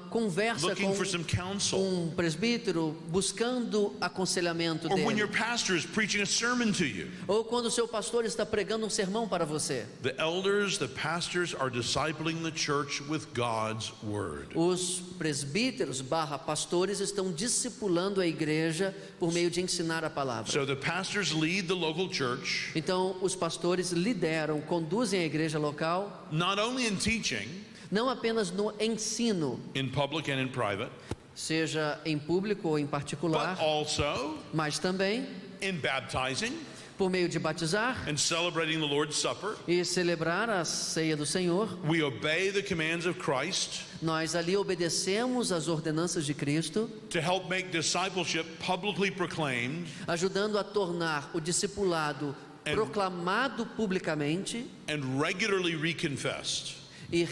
C: conversa
B: looking
C: com
B: for some counsel,
C: presbítero, buscando aconselhamento
B: or when your
C: dele,
B: pastor is preaching a sermon to you,
C: ou quando o seu pastor está pregando um sermão para você,
B: the elders, the pastors are discipling the church with God's word.
C: os presbíteros / pastores estão discipulando a igreja por meio de ensinar a palavra.
B: So the pastors lead the local church,
C: Então, os pastores lideram, conduzem a igreja local,
B: not only in teaching,
C: não apenas no ensino,
B: in public and in private,
C: seja em público ou em
B: but
C: particular,
B: also
C: mas também
B: in baptizing
C: por meio de batizar
B: and celebrating the Lord's Supper.
C: e celebrar a ceia do Senhor.
B: We obey the commands of Christ
C: Nós ali obedecemos às ordenanças de Cristo,
B: to help make discipleship publicly proclaimed
C: ajudando a tornar o discipulado proclamado publicamente
B: and regularly reconfessed
C: e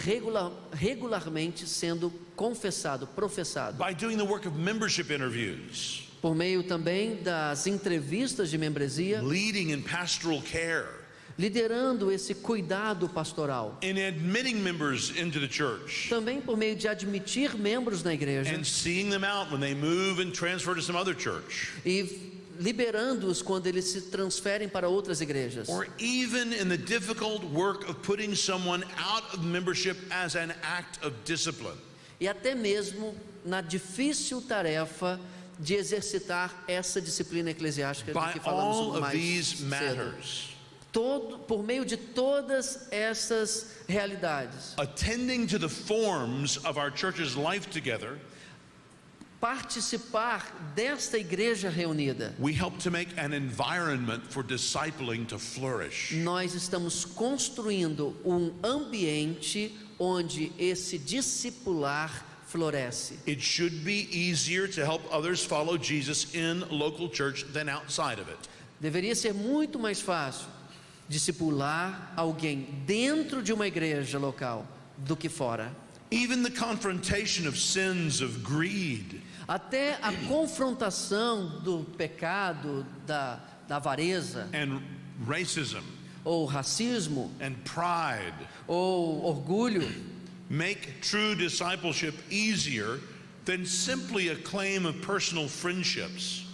C: regularmente sendo confessado, professado,
B: by doing the work of membership interviews,
C: por meio também das entrevistas de membresia,
B: leading in pastoral care,
C: liderando esse cuidado pastoral,
B: and admitting members into the church,
C: também por meio de admitir membros na igreja
B: and seeing them out when they move and transfer to some other church,
C: e liberando-os quando eles se transferem para outras igrejas,
B: or even in the difficult work of putting someone out of membership as an act of discipline.
C: e até mesmo na difícil tarefa de exercitar essa disciplina eclesiástica de
B: By
C: que
B: all
C: falamos
B: of
C: mais
B: these
C: cedo.
B: matters,
C: Por meio de todas essas realidades,
B: attending to the forms of our church's life together,
C: participar desta igreja reunida,
B: we help to make an environment for discipling to flourish.
C: nós estamos construindo um ambiente onde esse discipular floresce.
B: It should be easier to help others follow Jesus in local church than outside of it.
C: Deveria ser muito mais fácil discipular alguém dentro de uma igreja local do que fora.
B: Even the confrontation of sins of greed,
C: Até a confrontação do pecado, da avareza,
B: and racism,
C: ou racismo,
B: and pride
C: ou orgulho,
B: make true discipleship easier than simply a claim of personal friendships.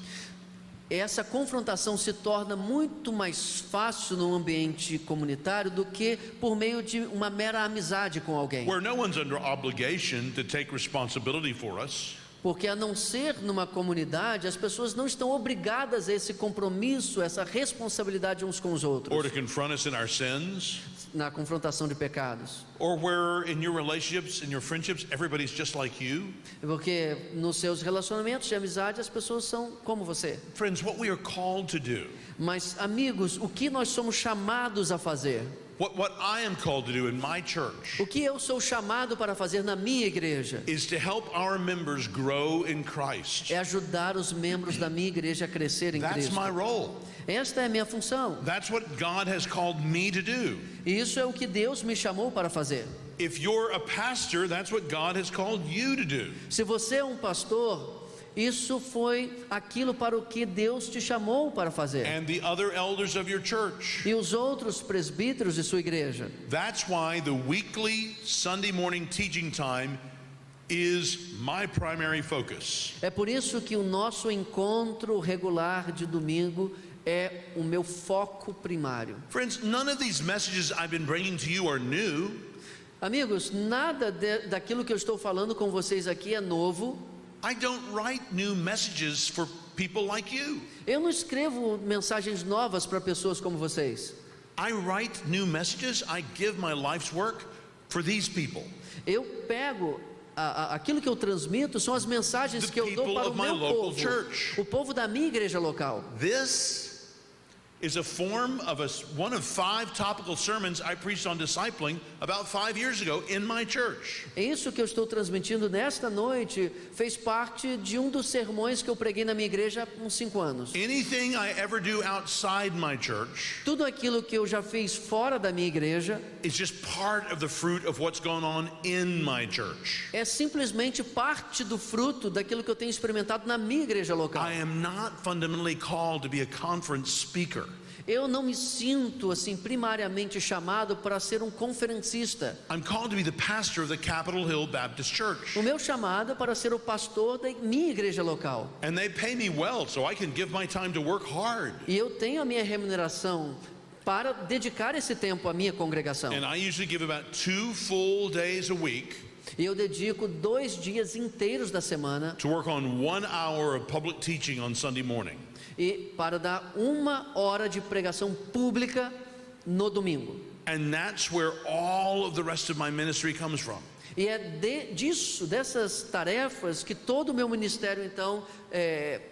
C: essa confrontação se torna muito mais fácil no ambiente comunitário do que por meio de uma mera amizade com alguém.
B: Where no one's under obligation to take responsibility for us,
C: Porque a não ser numa comunidade, as pessoas não estão obrigadas a esse compromisso, essa responsabilidade uns com os
B: or
C: outros,
B: to confront us in our sins,
C: na confrontação de pecados.
B: or where in your relationships, in your friendships, everybody's just like you.
C: Porque nos seus relacionamentos de amizade as pessoas são como você.
B: Friends, what we are called to do,
C: Mas amigos, o que nós somos chamados a fazer?
B: what I am called to do in my church,
C: O que eu sou chamado para fazer na minha igreja?
B: is to help our members grow in Christ.
C: É ajudar os membros da minha igreja a crescer em
B: That's
C: Cristo.
B: my role.
C: Esta é a minha função.
B: That's what God has called me to do.
C: E isso é o que Deus me chamou para fazer.
B: If you're a pastor, that's what God has called you to do.
C: Se você é um pastor, isso foi aquilo para o que Deus te chamou para fazer.
B: And the other elders of your church.
C: E os outros presbíteros de sua igreja.
B: That's why the weekly Sunday morning teaching time is my primary focus.
C: É por isso que o nosso encontro regular de domingo é o meu foco primário.
B: Friends, none of these messages I've been bringing to you are new.
C: Amigos, nada daquilo que eu estou falando com vocês aqui é novo.
B: I don't write new messages for people like you.
C: Eu não escrevo mensagens novas para pessoas como vocês.
B: I write new messages. I give my life's work for these people.
C: Eu pego aquilo que eu transmito são as mensagens
B: The
C: que eu dou
B: people
C: para o
B: of my
C: meu
B: local
C: povo,
B: church.
C: o povo da minha igreja local.
B: This is a form of one of 5 topical sermons I preached on discipling about 5 years ago in my church.
C: Isso que eu estou transmitindo nesta noite fez parte de um dos sermões que eu preguei na minha igreja há uns 5 anos.
B: Anything I ever do outside my church
C: Tudo aquilo que eu já fiz fora da minha igreja
B: is just part of the fruit of what's going on in my church.
C: é simplesmente parte do fruto daquilo que eu tenho experimentado na minha igreja local.
B: I am not fundamentally called to be a conference speaker.
C: Eu não me sinto assim primariamente chamado para ser um conferencista.
B: I'm called to be the pastor of the Capitol Hill Baptist Church.
C: O meu chamado é para ser o pastor da minha igreja local.
B: And they pay me well, so I can give my time to work hard.
C: E eu tenho a minha remuneração para dedicar esse tempo à minha congregação.
B: And I usually give about 2 full days a week
C: E eu dedico 2 dias inteiros da semana
B: to work on 1 hour of public teaching on Sunday morning.
C: e para dar 1 hora de pregação pública no domingo.
B: And that's where all of the rest of my ministry comes from.
C: E é dessas tarefas que todo o meu ministério então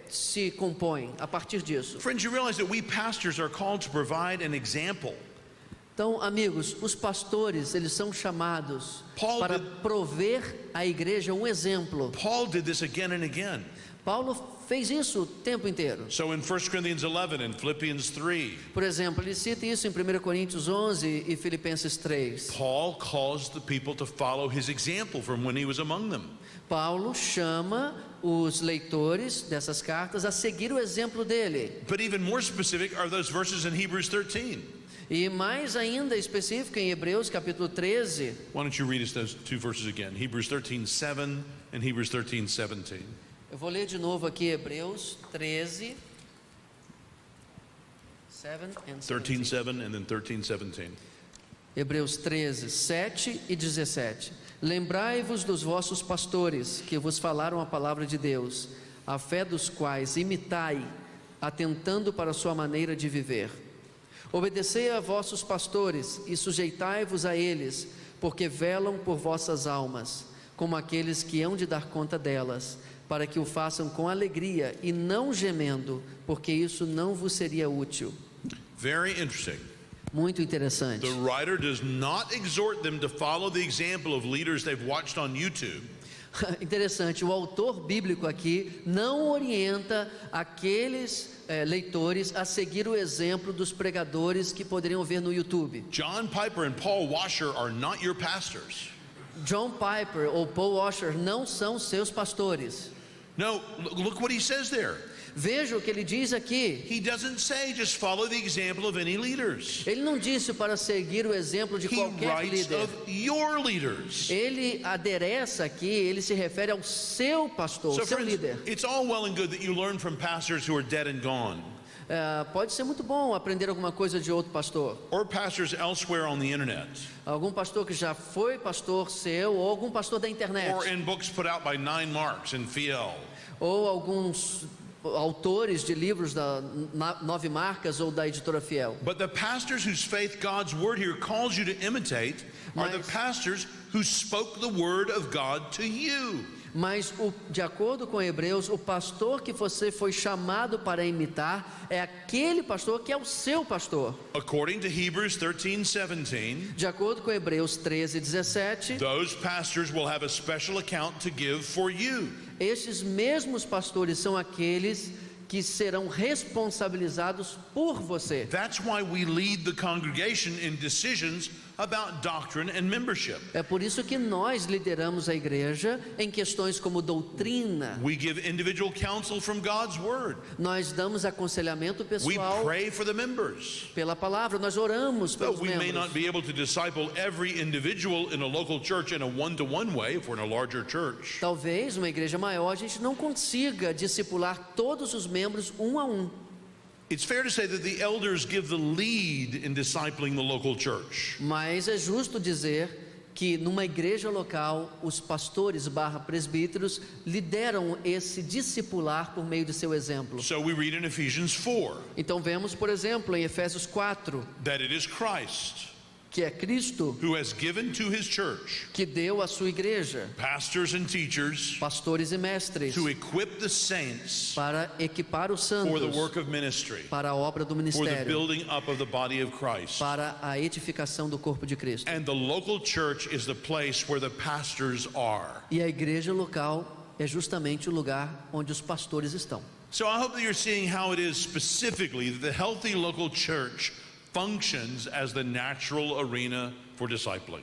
C: se compõe a partir disso.
B: Friends, you realize that we pastors are called to provide an example.
C: Então, amigos, os pastores, eles são chamados para prover à igreja um exemplo.
B: Paul did this again and again.
C: Paulo fez isso o tempo inteiro.
B: So in 1 Corinthians 11 and Philippians 3,
C: Por exemplo, ele cita isso em 1 Coríntios 11 e Filipenses 3.
B: Paul calls the people to follow his example from when he was among them.
C: Paulo chama os leitores dessas cartas a seguir o exemplo dele.
B: But even more specific are those verses in Hebrews 13.
C: E mais ainda específico em Hebreus capítulo 13.
B: Why don't you read us those 2 verses again? Hebrews 13:7 and Hebrews 13:17.
C: Eu vou ler de novo aqui Hebreus 13, 7 and 17.
B: 13:7 and then 13:17.
C: Hebreus 13, 7 e 17. Lembrai-vos dos vossos pastores, que vos falaram a palavra de Deus, a fé dos quais imitai, atentando para a sua maneira de viver. Obedecei a vossos pastores e sujeitai-vos a eles, porque velam por vossas almas, como aqueles que hão de dar conta delas, para que o façam com alegria e não gemendo, porque isso não vos seria útil.
B: Very interesting.
C: Muito interessante.
B: The writer does not exhort them to follow the example of leaders they've watched on YouTube.
C: Interessante, o autor bíblico aqui não orienta aqueles leitores a seguir o exemplo dos pregadores que poderiam ver no YouTube.
B: John Piper and Paul Washer are not your pastors.
C: John Piper ou Paul Washer não são seus pastores.
B: No, look what he says there.
C: Veja o que ele diz aqui.
B: He doesn't say just follow the example of any leaders.
C: Ele não disse para seguir o exemplo de
B: He
C: qualquer
B: writes
C: líder.
B: of your leaders.
C: Ele adereça aqui, ele se refere ao seu pastor,
B: So
C: seu
B: friends,
C: líder.
B: it's all well and good that you learn from pastors who are dead and gone,
C: Pode ser muito bom aprender alguma coisa de outro pastor.
B: or pastors elsewhere on the internet,
C: Algum pastor que já foi pastor seu, ou algum pastor da internet.
B: or in books put out by 9 Marks and Fiel.
C: Ou alguns autores de livros da 9 Marcas ou da editora Fiel.
B: But the pastors whose faith God's word here calls you to imitate are the
C: Mas-
B: pastors who spoke the word of God to you.
C: Mas, de acordo com Hebreus, o pastor que você foi chamado para imitar é aquele pastor que é o seu pastor.
B: According to Hebrews 13:17,
C: De acordo com Hebreus 13, 17,
B: those pastors will have a special account to give for you.
C: estes mesmos pastores são aqueles que serão responsabilizados por você.
B: That's why we lead the congregation in decisions about doctrine and membership.
C: É por isso que nós lideramos a igreja em questões como doutrina.
B: We give individual counsel from God's word.
C: Nós damos aconselhamento
B: We
C: pessoal
B: pray for the members.
C: pela palavra, nós oramos
B: Though
C: pelos
B: we may
C: membros.
B: not be able to disciple every individual in a local church in a one-to-one way if we're in a larger church.
C: Talvez numa igreja maior a gente não consiga discipular todos os membros um a um.
B: It's fair to say that the elders give the lead in discipling the local church.
C: Mas é justo dizer que numa igreja local os pastores / presbíteros lideram esse discipular por meio de seu exemplo.
B: So we read in Ephesians 4
C: Então vemos, por exemplo, em Efésios 4,
B: that it is Christ
C: que é Cristo,
B: who has given to his church
C: que deu à sua igreja
B: pastors and teachers
C: pastores e mestres
B: to equip the saints
C: para equipar os
B: for the
C: santos
B: work of ministry,
C: para a obra do
B: for the
C: ministério,
B: building up of the body of Christ.
C: para a edificação do corpo de Cristo.
B: And the local church is the place where the pastors are.
C: E a igreja local é justamente o lugar onde os pastores estão.
B: So I hope that you're seeing how it is specifically that the healthy local church functions as the natural arena for discipling.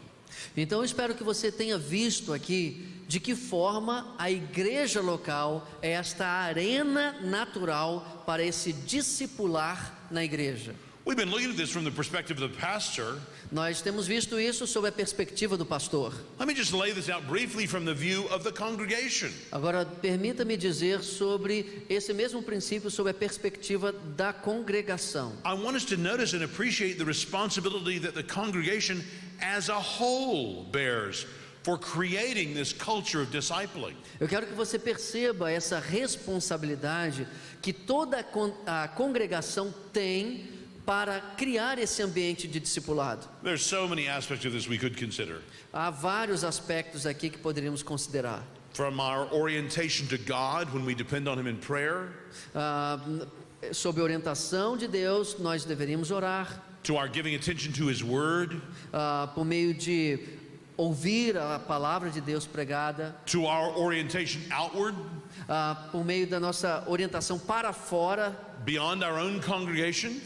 C: Então eu espero que você tenha visto aqui de que forma a igreja local é esta arena natural para esse discipular na igreja.
B: We've been looking at this from the perspective of the pastor.
C: Nós temos visto isso sob a perspectiva do pastor.
B: Let me just lay this out briefly from the view of the congregation.
C: Agora, permita-me dizer sobre esse mesmo princípio sob a perspectiva da congregação.
B: I want us to notice and appreciate the responsibility that the congregation as a whole bears for creating this culture of discipling.
C: Eu quero que você perceba essa responsabilidade que toda a congregação tem para criar esse ambiente de discipulado.
B: There's so many aspects of this we could consider.
C: Há vários aspectos aqui que poderíamos considerar.
B: From our orientation to God when we depend on Him in prayer,
C: Sob a orientação de Deus, nós deveríamos orar,
B: to our giving attention to His Word,
C: por meio de ouvir a palavra de Deus pregada,
B: to our orientation outward,
C: por meio da nossa orientação para fora,
B: beyond our own congregation,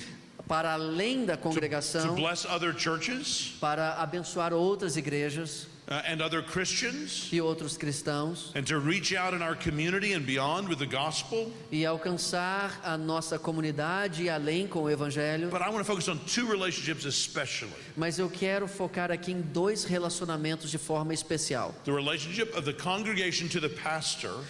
C: para além da
B: to
C: congregação,
B: bless other churches
C: para abençoar outras igrejas
B: and other Christians,
C: e outros cristãos,
B: and to reach out in our community and beyond with the gospel.
C: e alcançar a nossa comunidade e além com o evangelho.
B: But I want to focus on two relationships especially.
C: Mas eu quero focar aqui em dois relacionamentos de forma especial.
B: The relationship of the congregation to the pastor,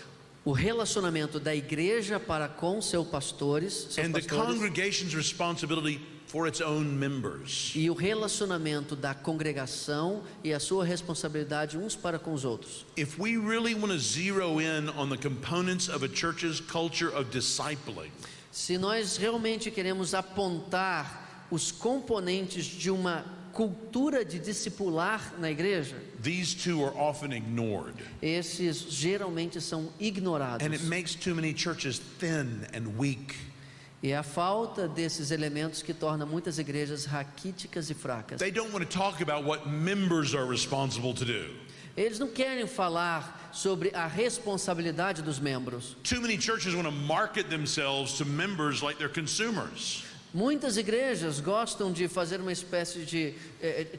C: O relacionamento da igreja para com seus pastores,
B: and the congregation's responsibility for its own members.
C: e o relacionamento da congregação e a sua responsabilidade uns para com os outros.
B: If we really want to zero in on the components of a church's culture of discipling,
C: Se nós realmente queremos apontar os componentes de uma cultura de discipular na igreja,
B: these two are often ignored.
C: esses geralmente são ignorados.
B: And it makes too many churches thin and weak.
C: E é a falta desses elementos que torna muitas igrejas raquíticas e fracas.
B: They don't want to talk about what members are responsible to do.
C: Eles não querem falar sobre a responsabilidade dos membros.
B: Too many churches want to market themselves to members like they're consumers.
C: Muitas igrejas gostam de fazer uma espécie de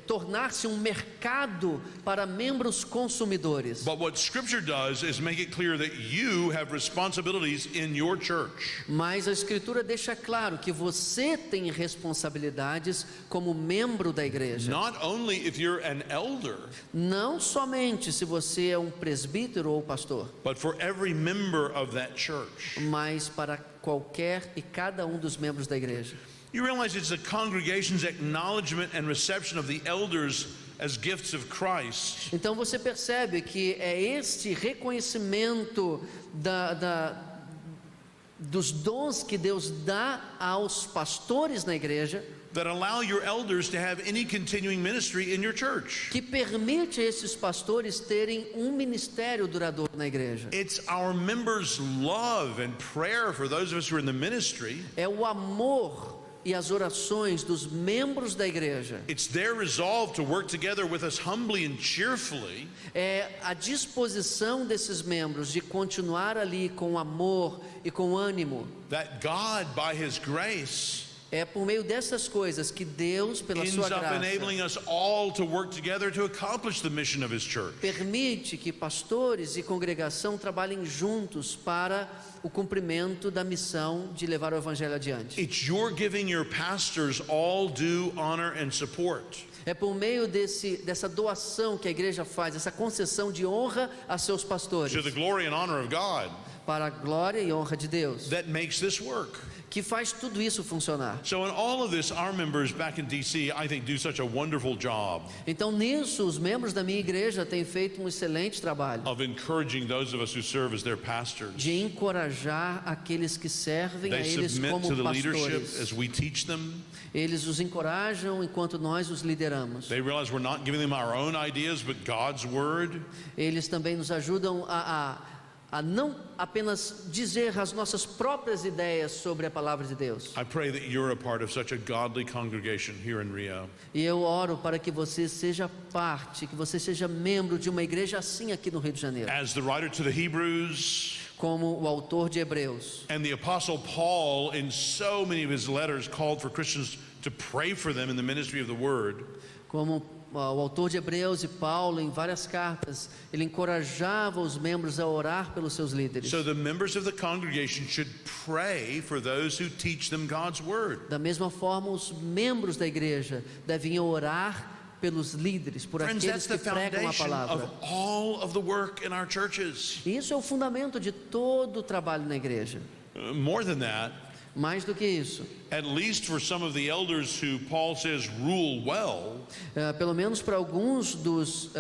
C: tornar-se um mercado para membros consumidores.
B: But what Scripture does is make it clear that you have responsibilities in your church.
C: Mas a Escritura deixa claro que você tem responsabilidades como membro da igreja.
B: Not only if you're an elder,
C: Não somente se você é um presbítero ou pastor,
B: but for every member of that church.
C: mas para qualquer e cada um dos membros da igreja.
B: You realize it's the congregation's acknowledgement and reception of the elders as gifts of Christ
C: Então você percebe que é este reconhecimento dos dons que Deus dá aos pastores na igreja
B: that allow your elders to have any continuing ministry in your church.
C: que permite a esses pastores terem um ministério duradouro na igreja.
B: It's our members' love and prayer for those of us who are in the ministry.
C: É o amor e as orações dos membros da igreja.
B: It's their resolve to work together with us humbly and cheerfully
C: É a disposição desses membros de continuar ali com amor e com ânimo.
B: that God, by His grace,
C: É por meio dessas coisas que Deus, pela
B: ends
C: sua
B: up
C: graça,
B: enabling us all to work together to accomplish the mission of His church.
C: permite que pastores e congregação trabalhem juntos para o cumprimento da missão de levar o evangelho adiante.
B: It's your giving your pastors all due honor and support.
C: É por meio dessa doação que a igreja faz, essa concessão de honra a seus pastores,
B: To the glory and honor of God,
C: para a glória e honra de Deus,
B: that makes this work.
C: que faz tudo isso funcionar.
B: So in all of this, our members back in DC, I think, do such a wonderful job
C: Então nisso os membros da minha igreja têm feito um excelente trabalho
B: of encouraging those of us who serve as their pastors.
C: de encorajar aqueles que servem a
B: They
C: eles
B: submit
C: como
B: to the leadership
C: pastores.
B: as we teach them.
C: Eles os encorajam enquanto nós os lideramos.
B: They realize we're not giving them our own ideas, but God's word.
C: Eles também nos ajudam a não apenas dizer as nossas próprias ideias sobre a palavra de Deus.
B: I pray that you're a part of such a godly congregation here in Rio.
C: E eu oro para que você seja parte, que você seja membro de uma igreja assim aqui no Rio de Janeiro.
B: As the writer to the Hebrews
C: Como o autor de Hebreus.
B: and the apostle Paul, in so many of his letters, called for Christians to pray for them in the ministry of the word.
C: Como o autor de Hebreus e Paulo, em várias cartas, ele encorajava os membros a orar pelos seus líderes.
B: So the members of the congregation should pray for those who teach them God's word.
C: Da mesma forma, os membros da igreja devem orar pelos líderes, por
B: Friends,
C: aqueles
B: that's
C: que
B: the
C: pregam a
B: foundation
C: palavra.
B: of all of the work in our churches.
C: E isso é o fundamento de todo o trabalho na igreja.
B: More than that,
C: Mais do que isso,
B: at least for some of the elders who Paul says rule well,
C: pelo menos para alguns dos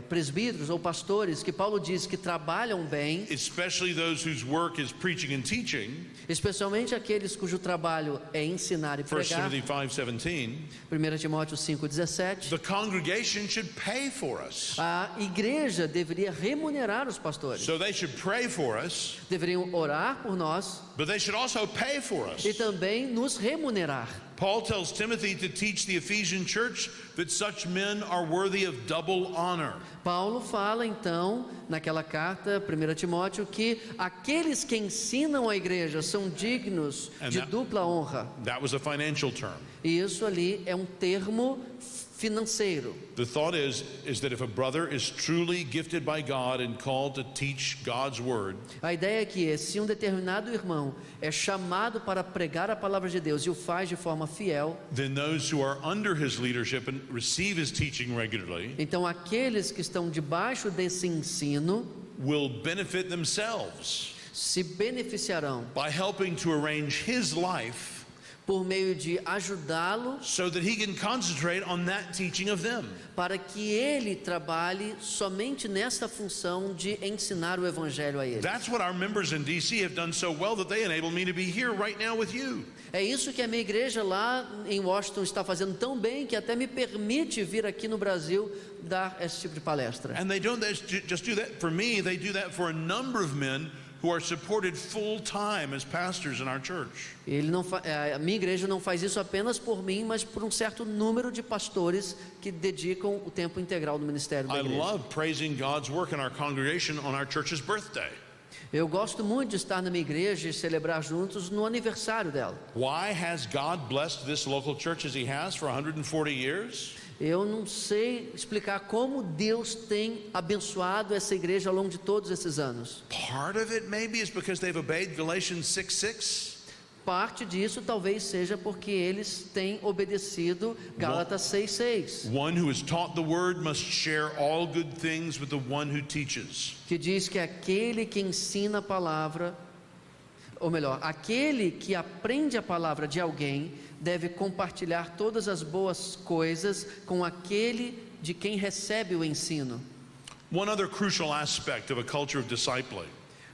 C: presbíteros ou pastores que Paulo diz que trabalham bem,
B: especially those whose work is preaching and teaching,
C: especialmente aqueles cujo trabalho é ensinar e
B: 1
C: pregar,
B: Timothy 5:17,
C: 1 Timóteo 5,17,
B: the congregation should pay for us.
C: a igreja deveria remunerar os pastores,
B: So they should pray for us,
C: deveriam orar por nós
B: but they should also pay for us.
C: e também nos remunerar.
B: Paul tells Timothy to teach the Ephesian church that such men are worthy of double honor.
C: Paulo fala então, naquela carta, 1 Timóteo, que aqueles que ensinam a igreja são dignos
B: And
C: de
B: that-
C: dupla honra.
B: That was a financial term.
C: E isso ali é um termo financeiro.
B: The thought is that if a brother is truly gifted by God and called to teach God's word,
C: A ideia aqui é, se um determinado irmão é chamado para pregar a palavra de Deus e o faz de forma fiel,
B: then those who are under his leadership and receive his teaching regularly
C: então aqueles que estão debaixo desse ensino
B: will benefit themselves
C: se beneficiarão
B: by helping to arrange his life
C: por meio de ajudá-lo
B: so that he can concentrate on that teaching of them.
C: para que ele trabalhe somente nesta função de ensinar o evangelho a eles.
B: That's what our members in DC have done so well that they enable me to be here right now with you.
C: É isso que a minha igreja lá em Washington está fazendo tão bem que até me permite vir aqui no Brasil dar esse tipo de palestra.
B: And they don't just do that for me, they do that for a number of men who are supported full time as pastors in our church.
C: A minha igreja não faz isso apenas por mim, mas por um certo número de pastores que dedicam o tempo integral do ministério da
B: I
C: igreja.
B: love praising God's work in our congregation on our church's birthday.
C: Eu gosto muito de estar na minha igreja e celebrar juntos no aniversário dela.
B: Why has God blessed this local church as He has for 140 years?
C: Eu não sei explicar como Deus tem abençoado essa igreja ao longo de todos esses anos.
B: Part of it maybe is because they've obeyed Galatians 6:6.
C: Parte disso talvez seja porque eles têm obedecido Gálatas 6:6,
B: One who has taught the word must share all good things with the one who teaches.
C: que diz que aquele que ensina a palavra, ou melhor, aquele que aprende a palavra de alguém deve compartilhar todas as boas coisas com aquele de quem recebe o ensino.
B: One other crucial aspect of a culture of discipling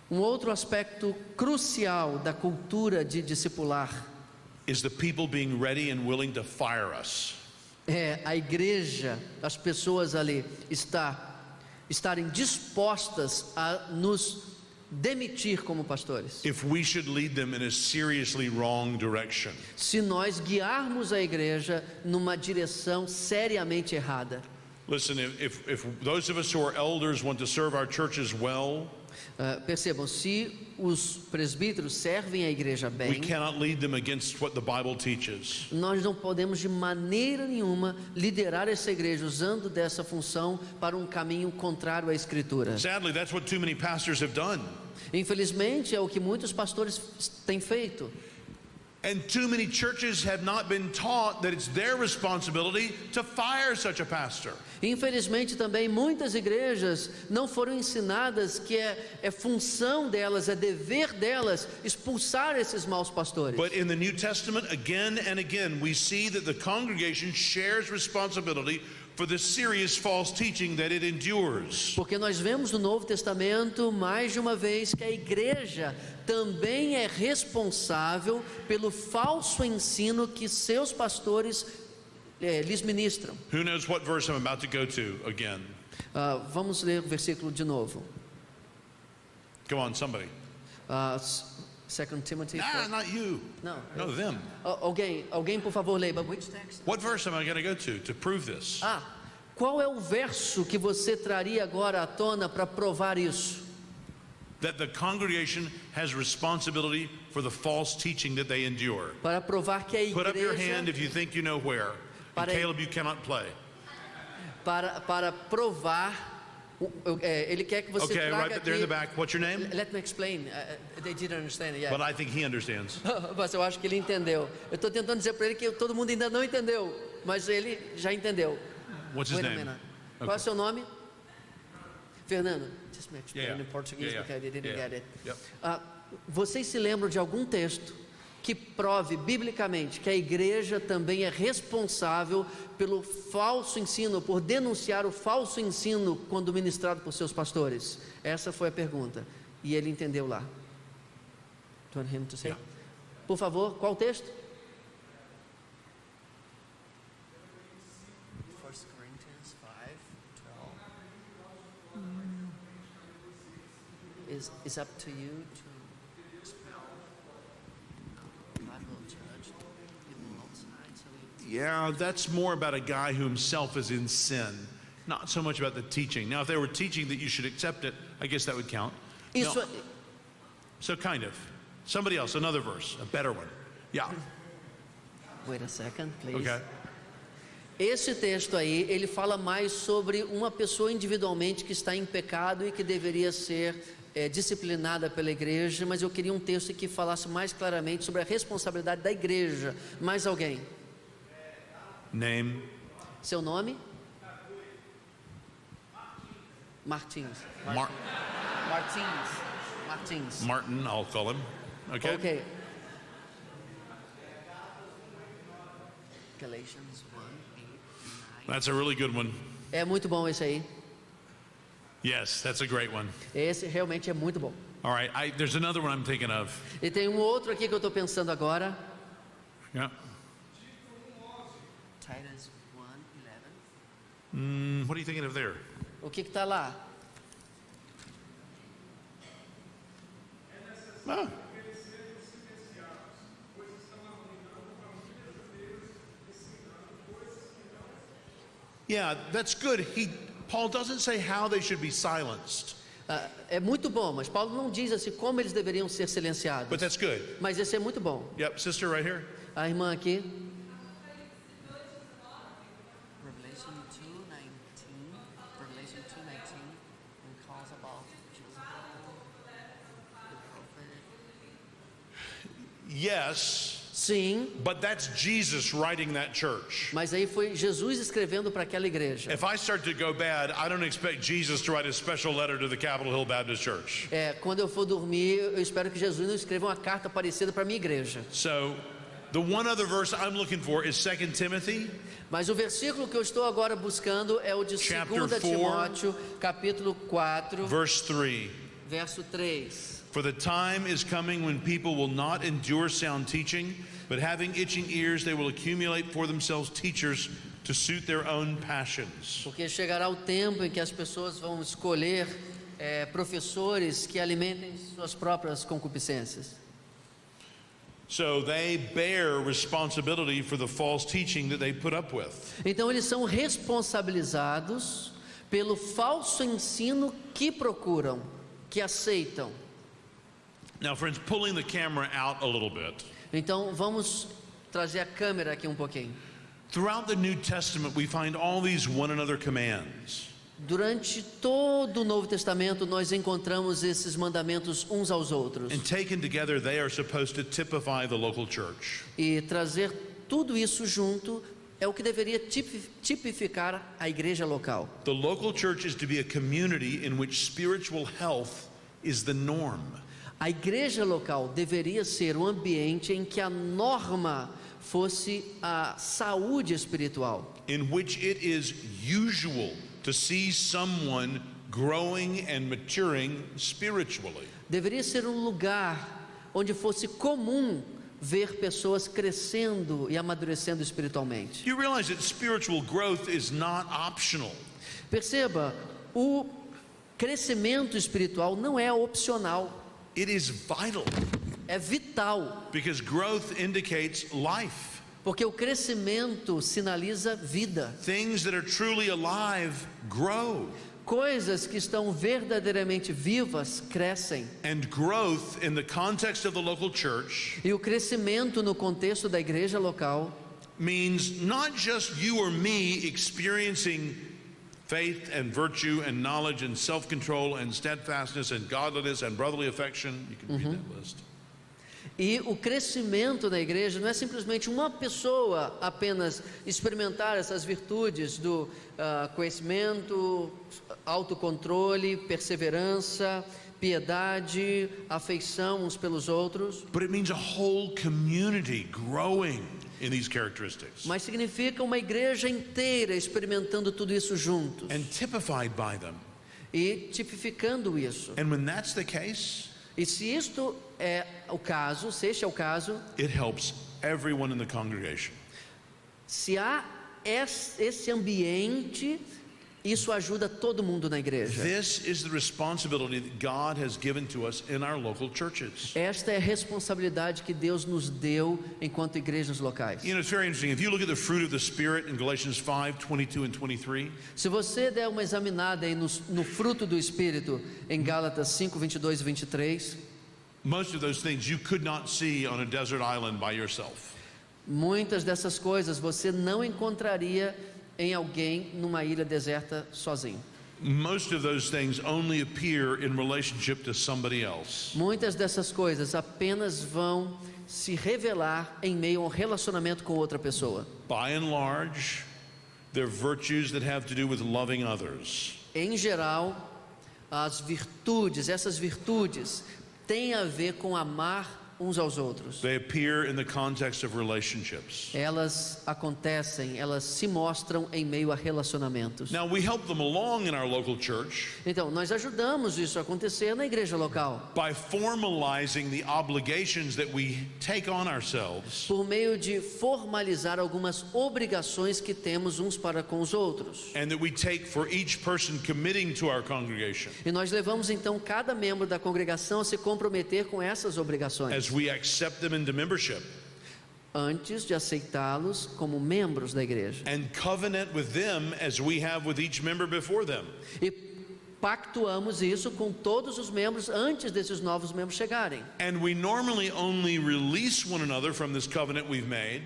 C: Um outro aspecto crucial da cultura de discipular
B: is the people being ready and willing to fire us.
C: é a igreja, as pessoas ali estarem dispostas a nos demitir como pastores.
B: If we should lead them in a seriously wrong direction.
C: Se nós guiarmos a igreja numa direção seriamente errada.
B: Listen, if those of us who are elders want to serve our churches well,
C: Percebam, se os presbíteros servem a igreja
B: we
C: bem,
B: cannot lead them against what the Bible teaches.
C: nós não podemos de maneira nenhuma liderar essa igreja usando dessa função para um caminho contrário à Escritura.
B: Sadly, that's what too many pastors have done.
C: Infelizmente, é o que muitos pastores têm feito.
B: And too many churches have not been taught that it's their responsibility to fire such a pastor.
C: Infelizmente também muitas igrejas não foram ensinadas que é função delas, é dever delas expulsar esses maus pastores.
B: But in the New Testament, again and again, we see that the congregation shares responsibility for the serious false teaching that it endures.
C: Porque nós vemos no Novo Testamento mais de uma vez que a igreja também é responsável pelo falso ensino que seus pastores lhes ministram.
B: Who knows what verse I'm about to go to again?
C: Vamos ler o versículo de novo.
B: Come on, somebody.
C: 2 Timothy.
B: Not you.
C: No.
B: No, them.
C: Alguém por favor leia. But which text?
B: What verse am I going to go to prove this?
C: Qual é o verso que você traria agora à tona para provar isso?
B: That the congregation has responsibility for the false teaching that they endure.
C: Para provar que a
B: Put up your hand
C: igreja,
B: if you think you know where. And Caleb, you cannot play.
C: para provar, ele quer que você
B: Okay,
C: traga
B: right there in the
C: aqui.
B: back. What's your name?
C: Let me explain. They didn't understand it yet.
B: But I think he understands.
C: Mas eu acho que ele entendeu. Eu estou tentando dizer para ele que todo mundo ainda não entendeu, mas ele já entendeu.
B: What's his
C: Wait a
B: name?
C: minute. Qual é o seu nome? Fernando. Just me explain
B: Yeah.
C: in Portuguese
B: Yeah,
C: because I didn't
B: yeah.
C: get it.
B: Yep.
C: Vocês se lembram de algum texto que prove biblicamente que a igreja também é responsável pelo falso ensino, por denunciar o falso ensino quando ministrado por seus pastores? Essa foi a pergunta. E ele entendeu lá. Do you want him to say?
B: Yeah.
C: Por favor, qual o texto? 1 Corinthians 5:12. Is up to you to expel. God will judge people outside, so
B: Yeah, that's more about a guy who himself is in sin, not so much about the teaching. Now, if they were teaching that you should accept it, I guess that would count.
C: Isso,
B: No. So kind of. Somebody else, another verse, a better one. Yeah.
C: wait a second, please.
B: Okay.
C: Esse texto aí, ele fala mais sobre uma pessoa individualmente que está em pecado e que deveria ser disciplinada pela igreja, mas eu queria um texto que falasse mais claramente sobre a responsabilidade da igreja. Mais alguém?
B: Name.
C: Seu nome? Martins. Martins.
B: Martin, I'll call him. Okay.
C: Ok. Galatians 1:8-9.
B: That's a really good one.
C: É muito bom esse aí.
B: Yes, that's a great one.
C: Esse realmente é muito bom.
B: All right, there's another one I'm thinking of.
C: E tem um outro aqui que eu estou pensando agora.
B: Yeah.
C: Titus 1:11.
B: What are you thinking of there?
C: O que está lá?
B: Ah. Yeah, that's good. Paul doesn't say how they should be silenced,
C: É muito bom, mas Paulo não diz assim como eles deveriam ser silenciados.
B: but that's good.
C: Mas esse é muito bom.
B: Yep, sister right here.
C: A irmã aqui. Revelation 2:19 calls about
B: Yes,
C: Sim,
B: but that's Jesus writing that church.
C: mas aí foi Jesus escrevendo para aquela igreja.
B: If I start to go bad, I don't expect Jesus to write a special letter to the Capitol Hill Baptist Church.
C: Quando eu for dormir, eu espero que Jesus não escreva uma carta parecida para a minha igreja.
B: So, the one other verse I'm looking for is 2 Timothy.
C: Mas o versículo que eu estou agora buscando é o de 2
B: Chapter 4,
C: Timóteo, capítulo 4,
B: Verse 3.
C: verso 3.
B: For the time is coming when people will not endure sound teaching, but having itching ears, they will accumulate for themselves teachers to suit their own passions.
C: Porque chegará o tempo em que as pessoas vão escolher professores que alimentem suas próprias concupiscências.
B: So they bear responsibility for the false teaching that they put up with.
C: Então eles são responsabilizados pelo falso ensino que procuram, que aceitam.
B: Now, friends, pulling the camera out a little bit.
C: Então vamos trazer a câmera aqui um pouquinho.
B: Throughout the New Testament, we find all these one another commands.
C: Durante todo o Novo Testamento nós encontramos esses mandamentos uns aos outros.
B: And taken together, they are supposed to typify the local church.
C: E trazer tudo isso junto é o que deveria tipificar a igreja local.
B: The local church is to be a community in which spiritual health is the norm.
C: A igreja local deveria ser um ambiente em que a norma fosse a saúde espiritual.
B: In which it is usual to see someone growing and maturing spiritually.
C: Deveria ser um lugar onde fosse comum ver pessoas crescendo e amadurecendo espiritualmente.
B: You realize that spiritual growth is not optional.
C: Perceba, o crescimento espiritual não é opcional,
B: It is vital
C: é vital,
B: because growth indicates life.
C: porque o crescimento sinaliza vida.
B: Things that are truly alive grow.
C: Coisas que estão verdadeiramente vivas crescem.
B: And growth in the context of the local church
C: E o crescimento no contexto da igreja local
B: means not just you or me experiencing faith and virtue and knowledge and self-control and steadfastness and godliness and brotherly affection. You can read that list.
C: E o crescimento da igreja não é simplesmente uma pessoa apenas experimentar essas virtudes do conhecimento, autocontrole, perseverança, piedade, afeição uns pelos outros,
B: But it means a whole community growing in these characteristics
C: mas significa uma igreja inteira experimentando tudo isso juntos
B: and typified by them.
C: e tipificando isso.
B: And when that's the case,
C: E se isto é o caso, se este é o caso,
B: it helps everyone in the congregation.
C: se há esse ambiente, isso ajuda todo mundo na igreja.
B: This is the responsibility that God has given to us in our local churches.
C: Esta é a responsabilidade que Deus nos deu enquanto igrejas locais.
B: You know, it's very interesting. If you look at the fruit of the Spirit in Galatians 5:22 and 23,
C: Se você der uma examinada aí no fruto do Espírito em Gálatas 5, 22 e 23,
B: most of those things you could not see on a desert island by yourself.
C: muitas dessas coisas você não encontraria em alguém numa ilha deserta sozinho.
B: Most of those things only appear in relationship to somebody else.
C: Muitas dessas coisas apenas vão se revelar em meio a um relacionamento com outra pessoa.
B: By and large, they're virtues that have to do with loving others.
C: Em geral, essas virtudes têm a ver com amar uns aos outros.
B: They appear in the context of relationships.
C: Elas acontecem, elas se mostram em meio a relacionamentos.
B: Now, we help them along in our local church
C: Então, nós ajudamos isso a acontecer na igreja local,
B: by formalizing the obligations that we take on ourselves
C: por meio de formalizar algumas obrigações que temos uns para com os outros.
B: and that we take for each person committing to our congregation
C: E nós levamos então cada membro da congregação a se comprometer com essas obrigações,
B: as we accept them into membership
C: antes de aceitá-los como membros da igreja.
B: and covenant with them as we have with each member before them.
C: E pactuamos isso com todos os membros antes desses novos membros chegarem.
B: And we normally only release one another from this covenant we've made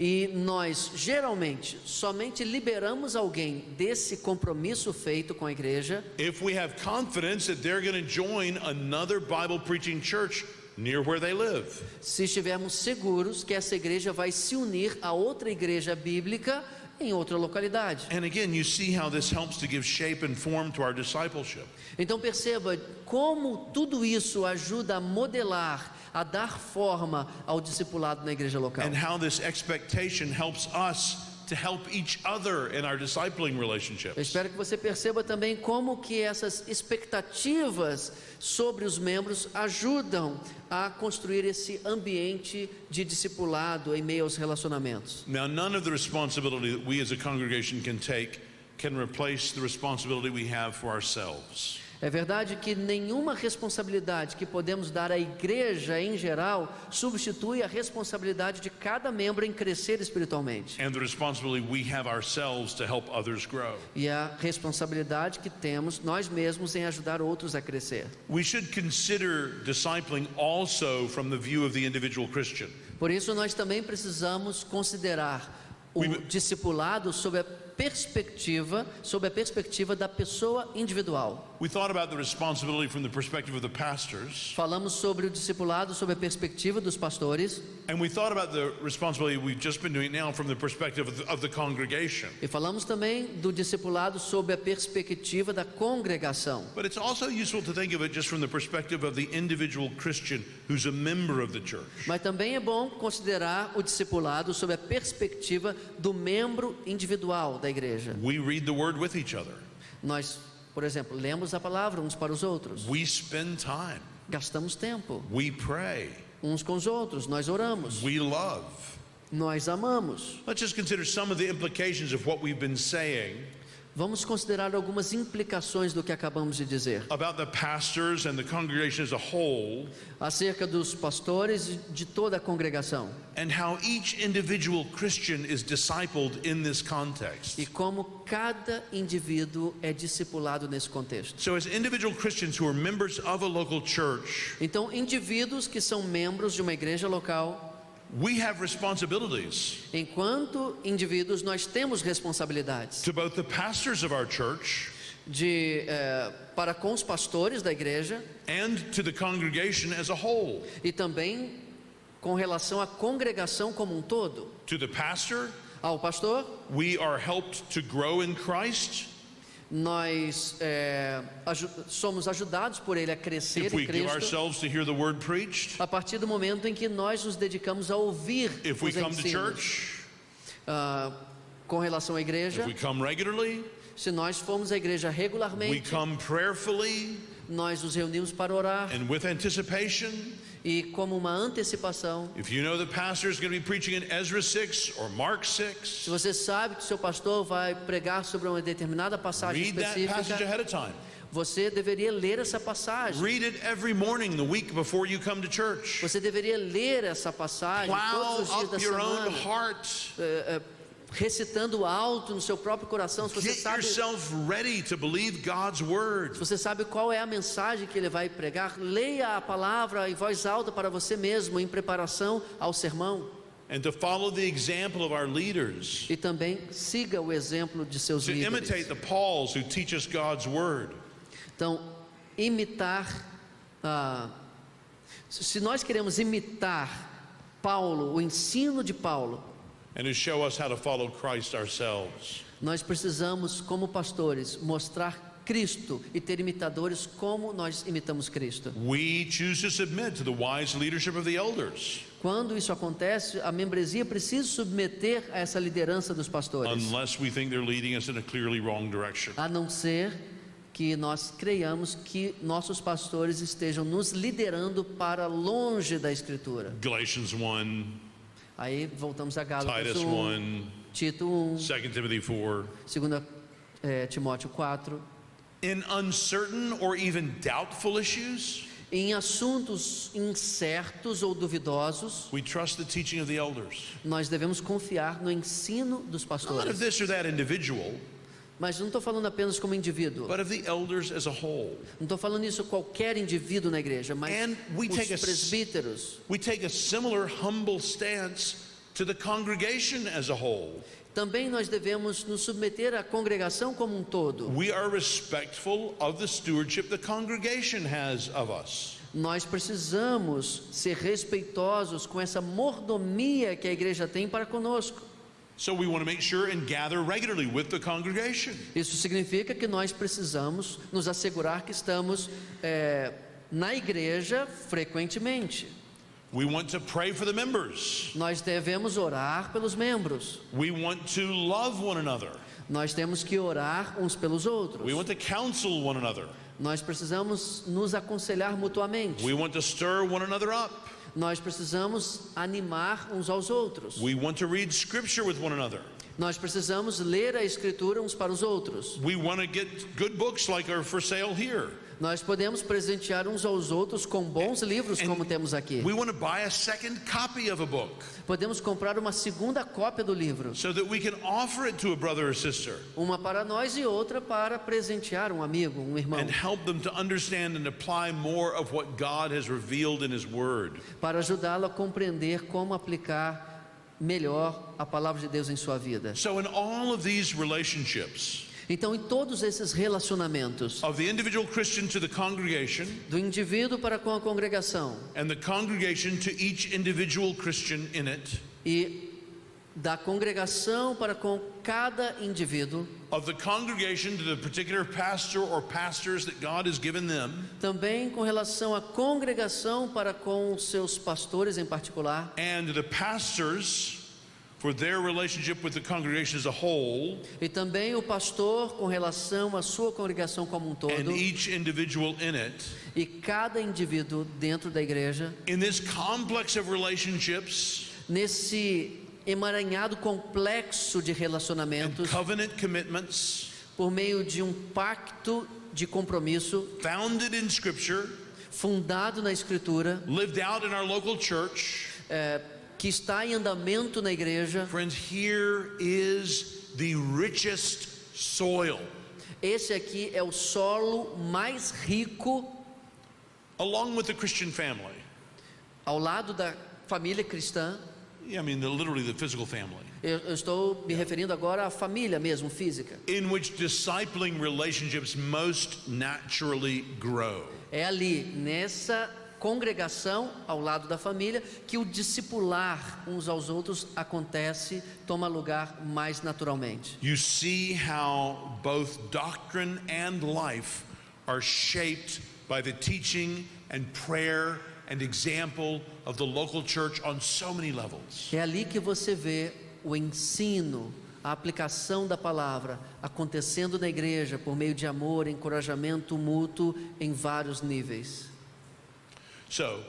C: E nós geralmente somente liberamos alguém desse compromisso feito com a igreja
B: if we have confidence that they're going to join another Bible preaching church near where they live.
C: se estivermos seguros que essa igreja vai se unir a outra igreja bíblica em outra localidade.
B: And again, you see how this helps to give shape and form to our discipleship.
C: Então perceba como tudo isso ajuda a modelar, a dar forma ao discipulado na igreja local.
B: And how this expectation helps us to help each other in our discipling
C: Eu
B: relationships.
C: espero que você perceba também como que essas expectativas sobre os membros ajudam a construir esse ambiente de discipulado em meio aos relacionamentos.
B: Now, none of the responsibility that we as a congregation can take can replace the responsibility we have for ourselves.
C: É verdade que nenhuma responsabilidade que podemos dar à igreja em geral substitui a responsabilidade de cada membro em crescer espiritualmente.
B: And the responsibility we have ourselves to help others grow.
C: E a responsabilidade que temos nós mesmos em ajudar outros a crescer.
B: We should consider discipling also from the view of the individual Christian.
C: Por isso nós também precisamos considerar o discipulado sob a perspectiva, sob a perspectiva da pessoa individual.
B: We thought about the responsibility from the perspective of the pastors,
C: Falamos sobre o discipulado sob a perspectiva dos pastores
B: and we thought about the responsibility we've just been doing now from the perspective of the congregation.
C: e falamos também do discipulado sob a perspectiva da congregação.
B: But it's also useful to think of it just from the perspective of the individual Christian who's a member of the church.
C: Mas também é bom considerar o discipulado sob a perspectiva do membro individual da igreja.
B: We read the word with each other.
C: Nós, por exemplo, lemos a palavra uns para os outros,
B: We spend time.
C: gastamos tempo
B: We pray.
C: uns com os outros, nós oramos,
B: We love.
C: nós amamos.
B: Let's just consider some of the implications of what we've been saying
C: Vamos considerar algumas implicações do que acabamos de dizer
B: about the pastors and the congregation as a whole,
C: acerca dos pastores e de toda a congregação
B: and how each individual Christian is discipled in this context.
C: e como cada indivíduo é discipulado nesse contexto.
B: So, as individual Christians who are members of a local church,
C: Então, indivíduos que são membros de uma igreja local,
B: we have responsibilities
C: enquanto indivíduos, nós temos responsabilidades
B: to both the pastors of our church
C: para com os pastores da igreja
B: and to the congregation as a whole.
C: e também com relação à congregação como um todo.
B: To the pastor,
C: Ao pastor,
B: we are helped to grow in Christ
C: nós somos ajudados por ele a crescer
B: if we
C: em
B: give
C: Cristo
B: ourselves to hear the word preached,
C: a partir do momento em que nós nos dedicamos a ouvir
B: if we
C: os
B: come to
C: ensinos.
B: church,
C: Com relação à igreja,
B: if we come regularly,
C: se nós formos à igreja
B: we
C: regularmente,
B: come prayerfully
C: nós nos reunimos para orar
B: and with anticipation.
C: e como uma antecipação.
B: If you know the pastor is going to be preaching in Ezra 6 or Mark
C: Se
B: 6,
C: você sabe que seu pastor vai pregar sobre uma determinada passagem
B: read that passage
C: específica,
B: ahead of time.
C: você deveria ler essa passagem.
B: Read it every morning the week before you come to church.
C: Você deveria ler essa passagem
B: Plow
C: todos os dias da
B: up your own
C: semana,
B: heart.
C: recitando alto no seu próprio coração. Se
B: Get yourself ready to believe God's word.
C: você sabe qual é a mensagem que ele vai pregar, leia a palavra em voz alta para você mesmo, em preparação ao sermão.
B: And to follow the example of our leaders.
C: E também siga o exemplo de seus
B: To imitate
C: líderes.
B: the Pauls who teach us God's word.
C: Então, imitar. Se nós queremos imitar Paulo, o ensino de Paulo,
B: And who show us how to follow Christ ourselves.
C: nós precisamos, como pastores, mostrar Cristo e ter imitadores como nós imitamos Cristo.
B: We choose to submit to the wise leadership of the elders,
C: Quando isso acontece, a membresia precisa submeter a essa liderança dos pastores,
B: unless we think they're leading us in a clearly wrong direction.
C: a não ser que nós creiamos que nossos pastores estejam nos liderando para longe da Escritura.
B: Galatians 1,
C: Aí voltamos a Gálatas
B: Titus
C: 1,
B: 1,
C: Tito 1,
B: 2 Timothy 4.
C: 2 Timóteo 4.
B: In uncertain or even doubtful issues,
C: Em assuntos incertos ou duvidosos,
B: we trust the teaching of the elders.
C: nós devemos confiar no ensino dos
B: Not of
C: pastores.
B: this or that individual,
C: Mas não estou falando apenas como indivíduo.
B: but of the elders as a whole.
C: Não estou falando isso qualquer indivíduo na igreja, mas
B: And we take
C: os presbíteros.
B: We take a similar humble stance to the congregation as a whole.
C: Também nós devemos nos submeter à congregação como um todo.
B: We are respectful of the stewardship the congregation has of us.
C: Nós precisamos ser respeitosos com essa mordomia que a igreja tem para conosco.
B: So we want to make sure and gather regularly with the congregation.
C: Isso significa que nós precisamos nos assegurar que estamos na igreja frequentemente.
B: We want to pray for the members.
C: Nós devemos orar pelos membros.
B: We want to love one another.
C: Nós temos que orar uns pelos outros.
B: We want to counsel one another.
C: Nós precisamos nos aconselhar mutuamente.
B: We want to stir one another up.
C: Nós precisamos animar uns aos outros.
B: We want to read scripture with one another.
C: Nós precisamos ler a escritura uns para os outros.
B: We want to get good books like are for sale here.
C: Nós podemos presentear uns aos outros com bons livros,
B: And
C: como temos aqui.
B: we want to buy a second copy of a book
C: Podemos comprar uma segunda cópia do livro,
B: so that we can offer it to a brother or sister
C: uma para nós e outra para presentear um amigo, um irmão,
B: and help them to understand and apply more of what God has revealed in His Word.
C: para ajudá-lo a compreender como aplicar melhor a palavra de Deus em sua vida.
B: So in all of these relationships,
C: Então, em todos esses relacionamentos,
B: of the individual Christian to the congregation,
C: do indivíduo para com a congregação
B: and the congregation to each individual Christian in it,
C: e da congregação para com cada indivíduo,
B: of the congregation to the particular pastor or pastors that God has given them,
C: também com relação à congregação para com os seus pastores em particular,
B: and the pastors for their relationship with the congregation as a whole,
C: e também o pastor com relação à sua congregação como um todo,
B: and each individual in it.
C: e cada indivíduo dentro da igreja,
B: In this complex of relationships
C: nesse emaranhado complexo de
B: and
C: relacionamentos,
B: covenant commitments
C: por meio de um pacto de compromisso
B: founded in Scripture,
C: fundado na Escritura,
B: lived out in our local church,
C: que está em andamento na igreja.
B: friends, here is the richest soil.
C: Esse aqui é o solo mais rico
B: Along with the Christian family.
C: ao lado da família cristã.
B: Yeah, I mean, literally the physical family.
C: Eu estou me referindo agora à família mesmo, física.
B: In which discipling relationships most naturally grow.
C: É ali, nessa congregação, ao lado da família, que o discipular uns aos outros acontece, toma lugar mais naturalmente.
B: You see how both doctrine and life are shaped by the teaching and prayer and example of the local church on so many levels.
C: É ali que você vê o ensino, a aplicação da palavra acontecendo na igreja por meio de amor, encorajamento mútuo em vários níveis.
B: So,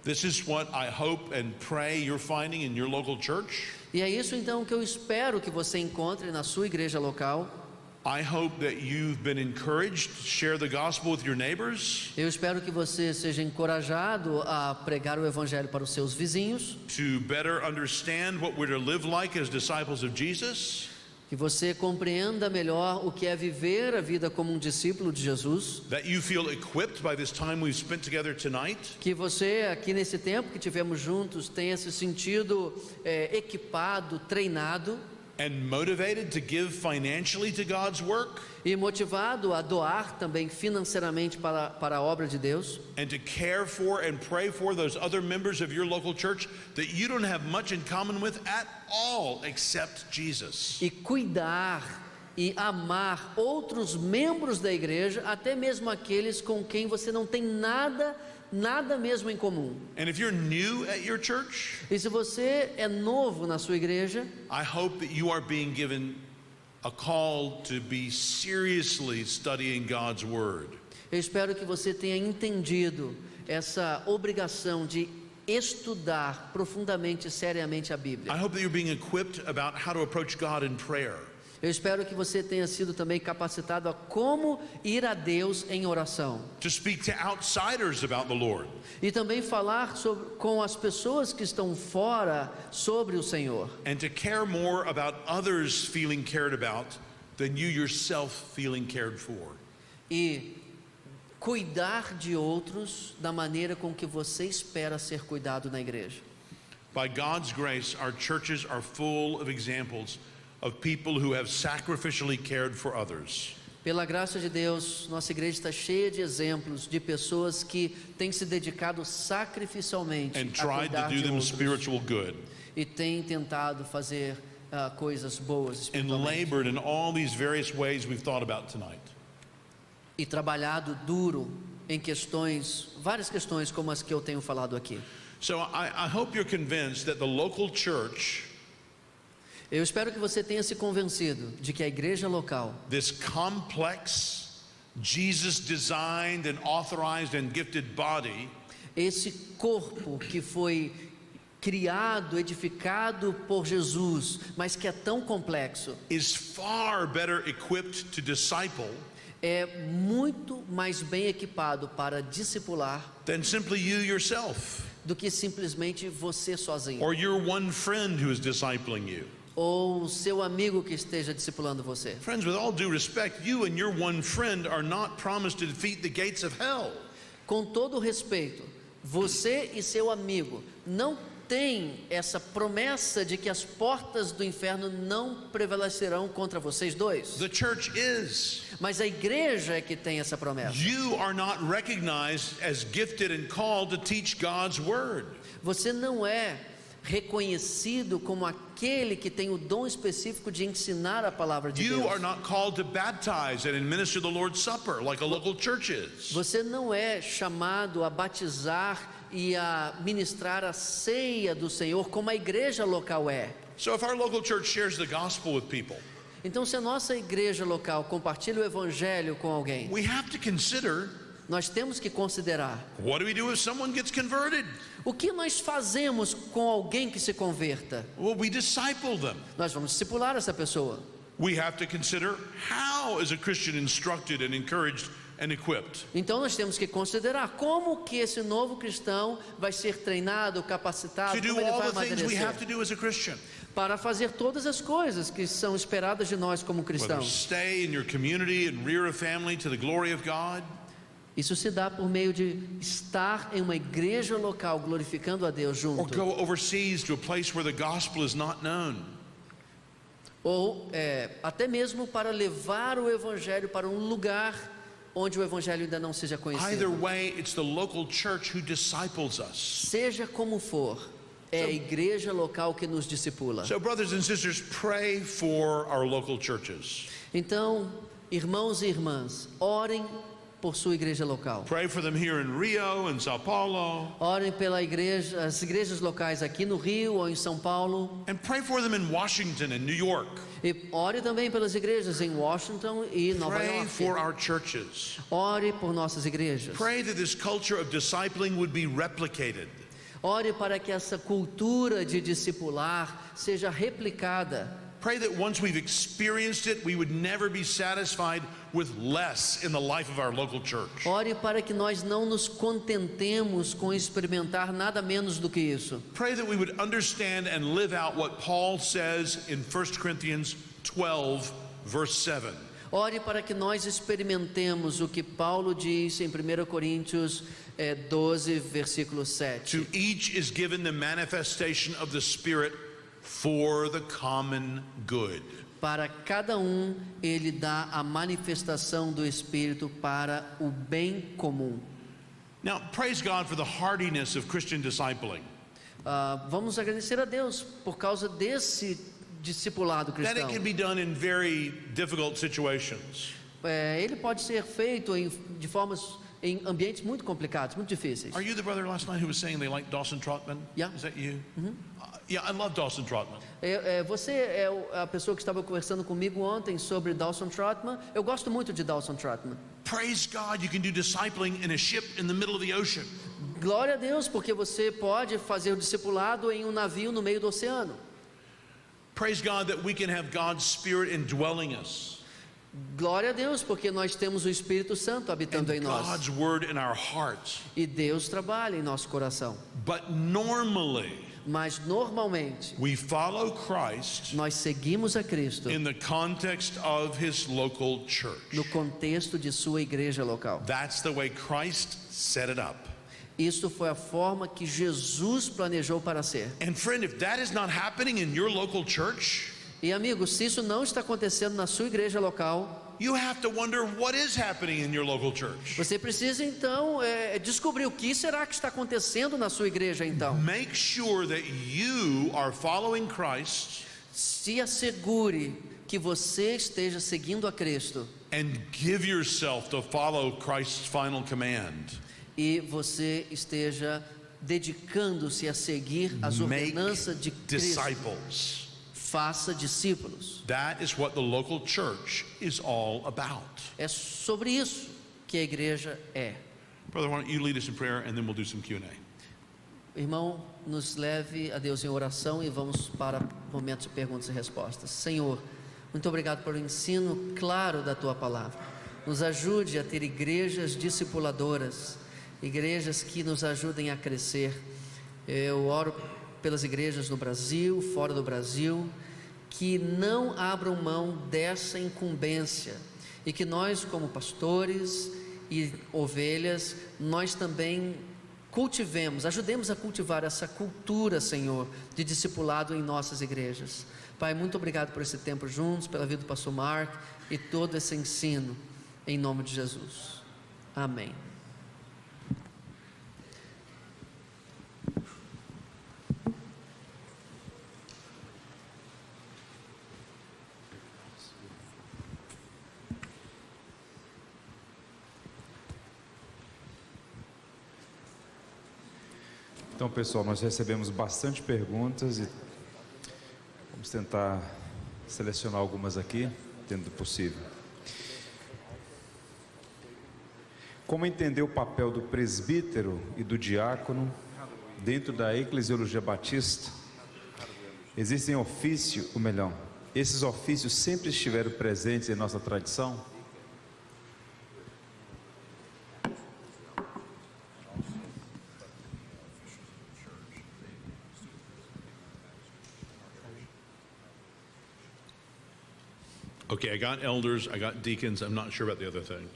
B: this is what I hope and pray you're finding in your local church.
C: E é isso então que eu espero que você encontre na sua igreja local.
B: I hope that you've been encouraged to share the gospel with your neighbors,
C: Eu espero que você seja encorajado a pregar o evangelho para os seus vizinhos,
B: to better understand what we're to live like as disciples of Jesus,
C: que você compreenda melhor o que é viver a vida como um discípulo de Jesus,
B: that you feel equipped by this time we've spent together tonight,
C: que você aqui nesse tempo que tivemos juntos tenha se sentido equipado, treinado
B: and motivated to give financially to God's work,
C: e motivado a doar também financeiramente para a obra de Deus,
B: and to care for and pray for those other members of your local church that you don't have much in common with at all except Jesus.
C: e cuidar e amar outros membros da igreja, até mesmo aqueles com quem você não tem nada mesmo em comum.
B: And if you're new at your church,
C: E se você é novo na sua igreja,
B: I hope that you are being given a call to be seriously studying God's Word.
C: eu espero que você tenha entendido essa obrigação de estudar profundamente e seriamente a Bíblia.
B: I hope that you're being equipped about how to approach God in prayer.
C: Eu espero que você tenha sido também capacitado a como ir a Deus em oração.
B: To speak to outsiders about the Lord.
C: E também falar com as pessoas que estão fora sobre o Senhor.
B: And to care more about others feeling cared about than you yourself feeling cared for.
C: E cuidar de outros da maneira com que você espera ser cuidado na igreja.
B: By God's grace, our churches are full of examples of people who have sacrificially cared for others.
C: Pela graça de Deus, nossa igreja está cheia de exemplos de pessoas que têm se dedicado sacrificialmente
B: And
C: a
B: tried to
C: cuidar
B: do
C: de
B: them
C: outros
B: spiritual good.
C: e têm tentado fazer coisas boas
B: And
C: espiritualmente.
B: labored in all these various ways we've thought about tonight.
C: E trabalhado duro em várias questões como as que eu tenho falado aqui.
B: So I hope you're convinced that the local church,
C: Eu espero que você tenha se convencido de que a igreja local,
B: this complex, Jesus designed and authorized and gifted body,
C: esse corpo que foi criado, edificado por Jesus, mas que é tão complexo,
B: is far better equipped to disciple
C: é muito mais bem equipado para discipular
B: than simply you yourself
C: do que simplesmente você sozinho,
B: or your one friend who is discipling you.
C: ou seu amigo que esteja discipulando você.
B: Friends, with all due respect, you and your one friend are not promised to defeat the gates of hell.
C: Com todo o respeito, você e seu amigo não tem essa promessa de que as portas do inferno não prevalecerão contra vocês dois.
B: The church is.
C: Mas a igreja é que tem essa promessa.
B: You are not recognized as gifted and called to teach God's word.
C: Você não é reconhecido como aquele que tem o dom específico de ensinar a palavra de
B: You
C: Deus.
B: are not called to baptize and administer the Lord's Supper like a local church is.
C: Você não é chamado a batizar e a ministrar a ceia do Senhor como a igreja local é.
B: So if our local church shares the gospel with people,
C: Então, se a nossa igreja local compartilha o evangelho com alguém,
B: we have to consider,
C: nós temos que considerar
B: what do we do if someone gets converted?
C: o que nós fazemos com alguém que se converta.
B: Well, we disciple them.
C: Nós vamos discipular essa pessoa.
B: We have to consider, how is a Christian instructed and encouraged and equipped?
C: Então nós temos que considerar como que esse novo cristão vai ser treinado, capacitado,
B: To do
C: como ele
B: all
C: vai
B: the things we have to
C: amadurecer
B: do as a Christian.
C: para fazer todas as coisas que são esperadas de nós como
B: Whether
C: cristãos.
B: stay in your community and rear a family to the glory of God,
C: Isso se dá por meio de estar em uma igreja local glorificando a Deus
B: or
C: junto.
B: go overseas to a place where the gospel is not known.
C: Ou até mesmo para levar o evangelho para um lugar onde o evangelho ainda não seja
B: Either
C: conhecido.
B: way, it's the local church who disciples us.
C: Seja como for, é a igreja local que nos discipula.
B: So, brothers and sisters, pray for our local churches.
C: Então, irmãos e irmãs, orem por sua igreja local.
B: Pray for them here in Rio and Sao Paulo.
C: Orem pela igreja, as igrejas locais aqui no Rio ou em São Paulo.
B: And pray for them in Washington and New York.
C: E ore também pelas igrejas em Washington e Nova
B: Pray for
C: York.
B: our churches.
C: Ore por nossas igrejas.
B: Pray that this culture of discipling would be replicated.
C: Ore para que essa cultura de discipular seja replicada.
B: Pray that once we've experienced it, we would never be satisfied with less in the life of our local church.
C: Ore para que nós não nos contentemos com experimentar nada menos do que isso.
B: Pray that we would understand and live out what Paul says in 1 Corinthians 12, verse 7.
C: Ore para que nós experimentemos o que Paulo diz em 1 Coríntios 12, versículo 7.
B: To each is given the manifestation of the Spirit for the common good.
C: Para cada ele dá a manifestação do Espírito para o bem comum.
B: Now, praise God for the hardiness of Christian discipling.
C: Vamos agradecer a Deus por causa desse discipulado
B: That it
C: cristão.
B: can be done in very difficult situations.
C: Ele pode ser feito em ambientes muito complicados, muito difíceis.
B: Are you the brother last night who was saying they like Dawson Trotman?
C: Yeah.
B: Is that you? Yeah, I love Dawson Trotman.
C: Você é a pessoa que estava conversando comigo ontem sobre Dawson Trotman. Eu gosto muito de Dawson Trotman.
B: Praise God, you can do discipling in a ship in the middle of the ocean.
C: Glória a Deus, porque você pode fazer o discipulado em um navio no meio do oceano.
B: Praise God that we can have God's Spirit indwelling us
C: Glória a Deus, porque nós temos o Espírito Santo habitando em
B: and
C: nós.
B: God's Word in our hearts.
C: E Deus trabalha em nosso coração.
B: But normally,
C: Mas normalmente
B: we follow Christ
C: nós seguimos a Cristo
B: in the context of His local church.
C: no contexto de sua igreja local.
B: That's the way Christ set it up.
C: Isso foi a forma que Jesus planejou para ser.
B: And friend, if that is not happening in your local church,
C: E amigos, se isso não está acontecendo na sua igreja local,
B: you have to wonder what is happening in your local church.
C: você precisa então descobrir o que será que está acontecendo na sua igreja então.
B: Make sure that you are following Christ
C: Se assegure que você esteja seguindo a Cristo
B: and give yourself to follow Christ's final command.
C: e você esteja dedicando-se a seguir as
B: Make
C: ordenanças de Cristo.
B: disciples.
C: Faça discípulos.
B: That is what the local church is all about.
C: É sobre isso que a igreja é.
B: Brother, why don't you lead us in prayer and then we'll do some Q&A.
C: Irmão, nos leve a Deus em oração e vamos para momentos de perguntas e respostas. Senhor, muito obrigado pelo ensino claro da Tua palavra. Nos ajude a ter igrejas discipuladoras, igrejas que nos ajudem a crescer. Eu oro pelas igrejas no Brasil, fora do Brasil, que não abram mão dessa incumbência e que nós, como pastores e ovelhas, nós também cultivemos, ajudemos a cultivar essa cultura, Senhor, de discipulado em nossas igrejas. Pai, muito obrigado por esse tempo juntos, pela vida do pastor Mark e todo esse ensino, em nome de Jesus. Amém.
D: Então, pessoal, nós recebemos bastante perguntas e vamos tentar selecionar algumas aqui, dentro do possível. Como entender o papel do presbítero e do diácono dentro da eclesiologia batista? Existem ofícios, ou melhor, esses ofícios sempre estiveram presentes em nossa tradição?
B: Okay, I got elders, I got deacons, I'm not sure about the other thing.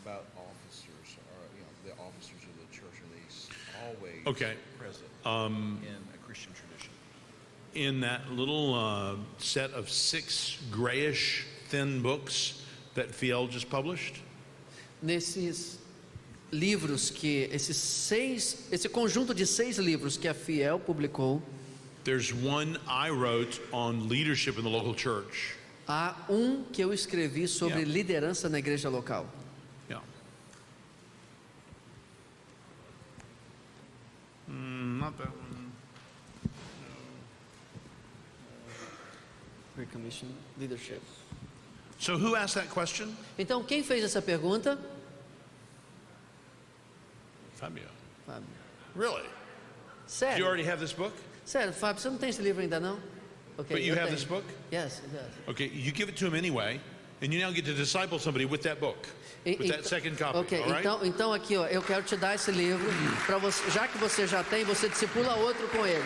E: About officers, or the officers of the church, are they always
B: Okay.
E: present in a Christian tradition?
B: In that little set of 6 grayish thin books that Fiel just published,
C: Nesses livros esse conjunto de 6 livros que a Fiel publicou,
B: there's one I wrote on leadership in the local church.
C: há um que eu escrevi sobre
B: Yeah.
C: liderança na igreja local.
B: Yeah. Not that one.
C: Recommission Leadership.
B: So who asked that question?
C: Então, quem fez essa pergunta?
B: Fabio.
C: Fábio.
B: Really? Do you
C: Sério?
B: already have this book?
C: Sério, Fábio, você não tem esse livro ainda não? Okay,
B: But you
C: eu
B: have
C: tenho.
B: this book?
C: Yes, it does.
B: Okay, you give it to him anyway, and you now get to disciple somebody with that book, with that second copy,
C: Ok,
B: all right?
C: então aqui, ó, eu quero te dar esse livro para você, já que você já tem, você discipula outro com ele.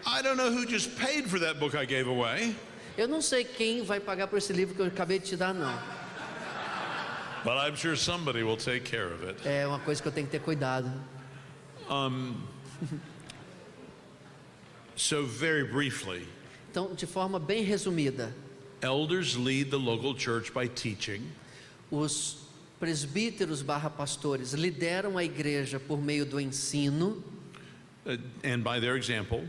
B: I don't know who just paid for that book I gave away,
C: Eu não sei quem vai pagar por esse livro que eu acabei de te dar, não.
B: but I'm sure somebody will take care of it.
C: É uma coisa que eu tenho que ter cuidado.
B: So very briefly,
C: Então, de forma bem resumida,
B: elders lead the local church by teaching,
C: os presbíteros / pastores lideram a igreja por meio do ensino
B: and by their example,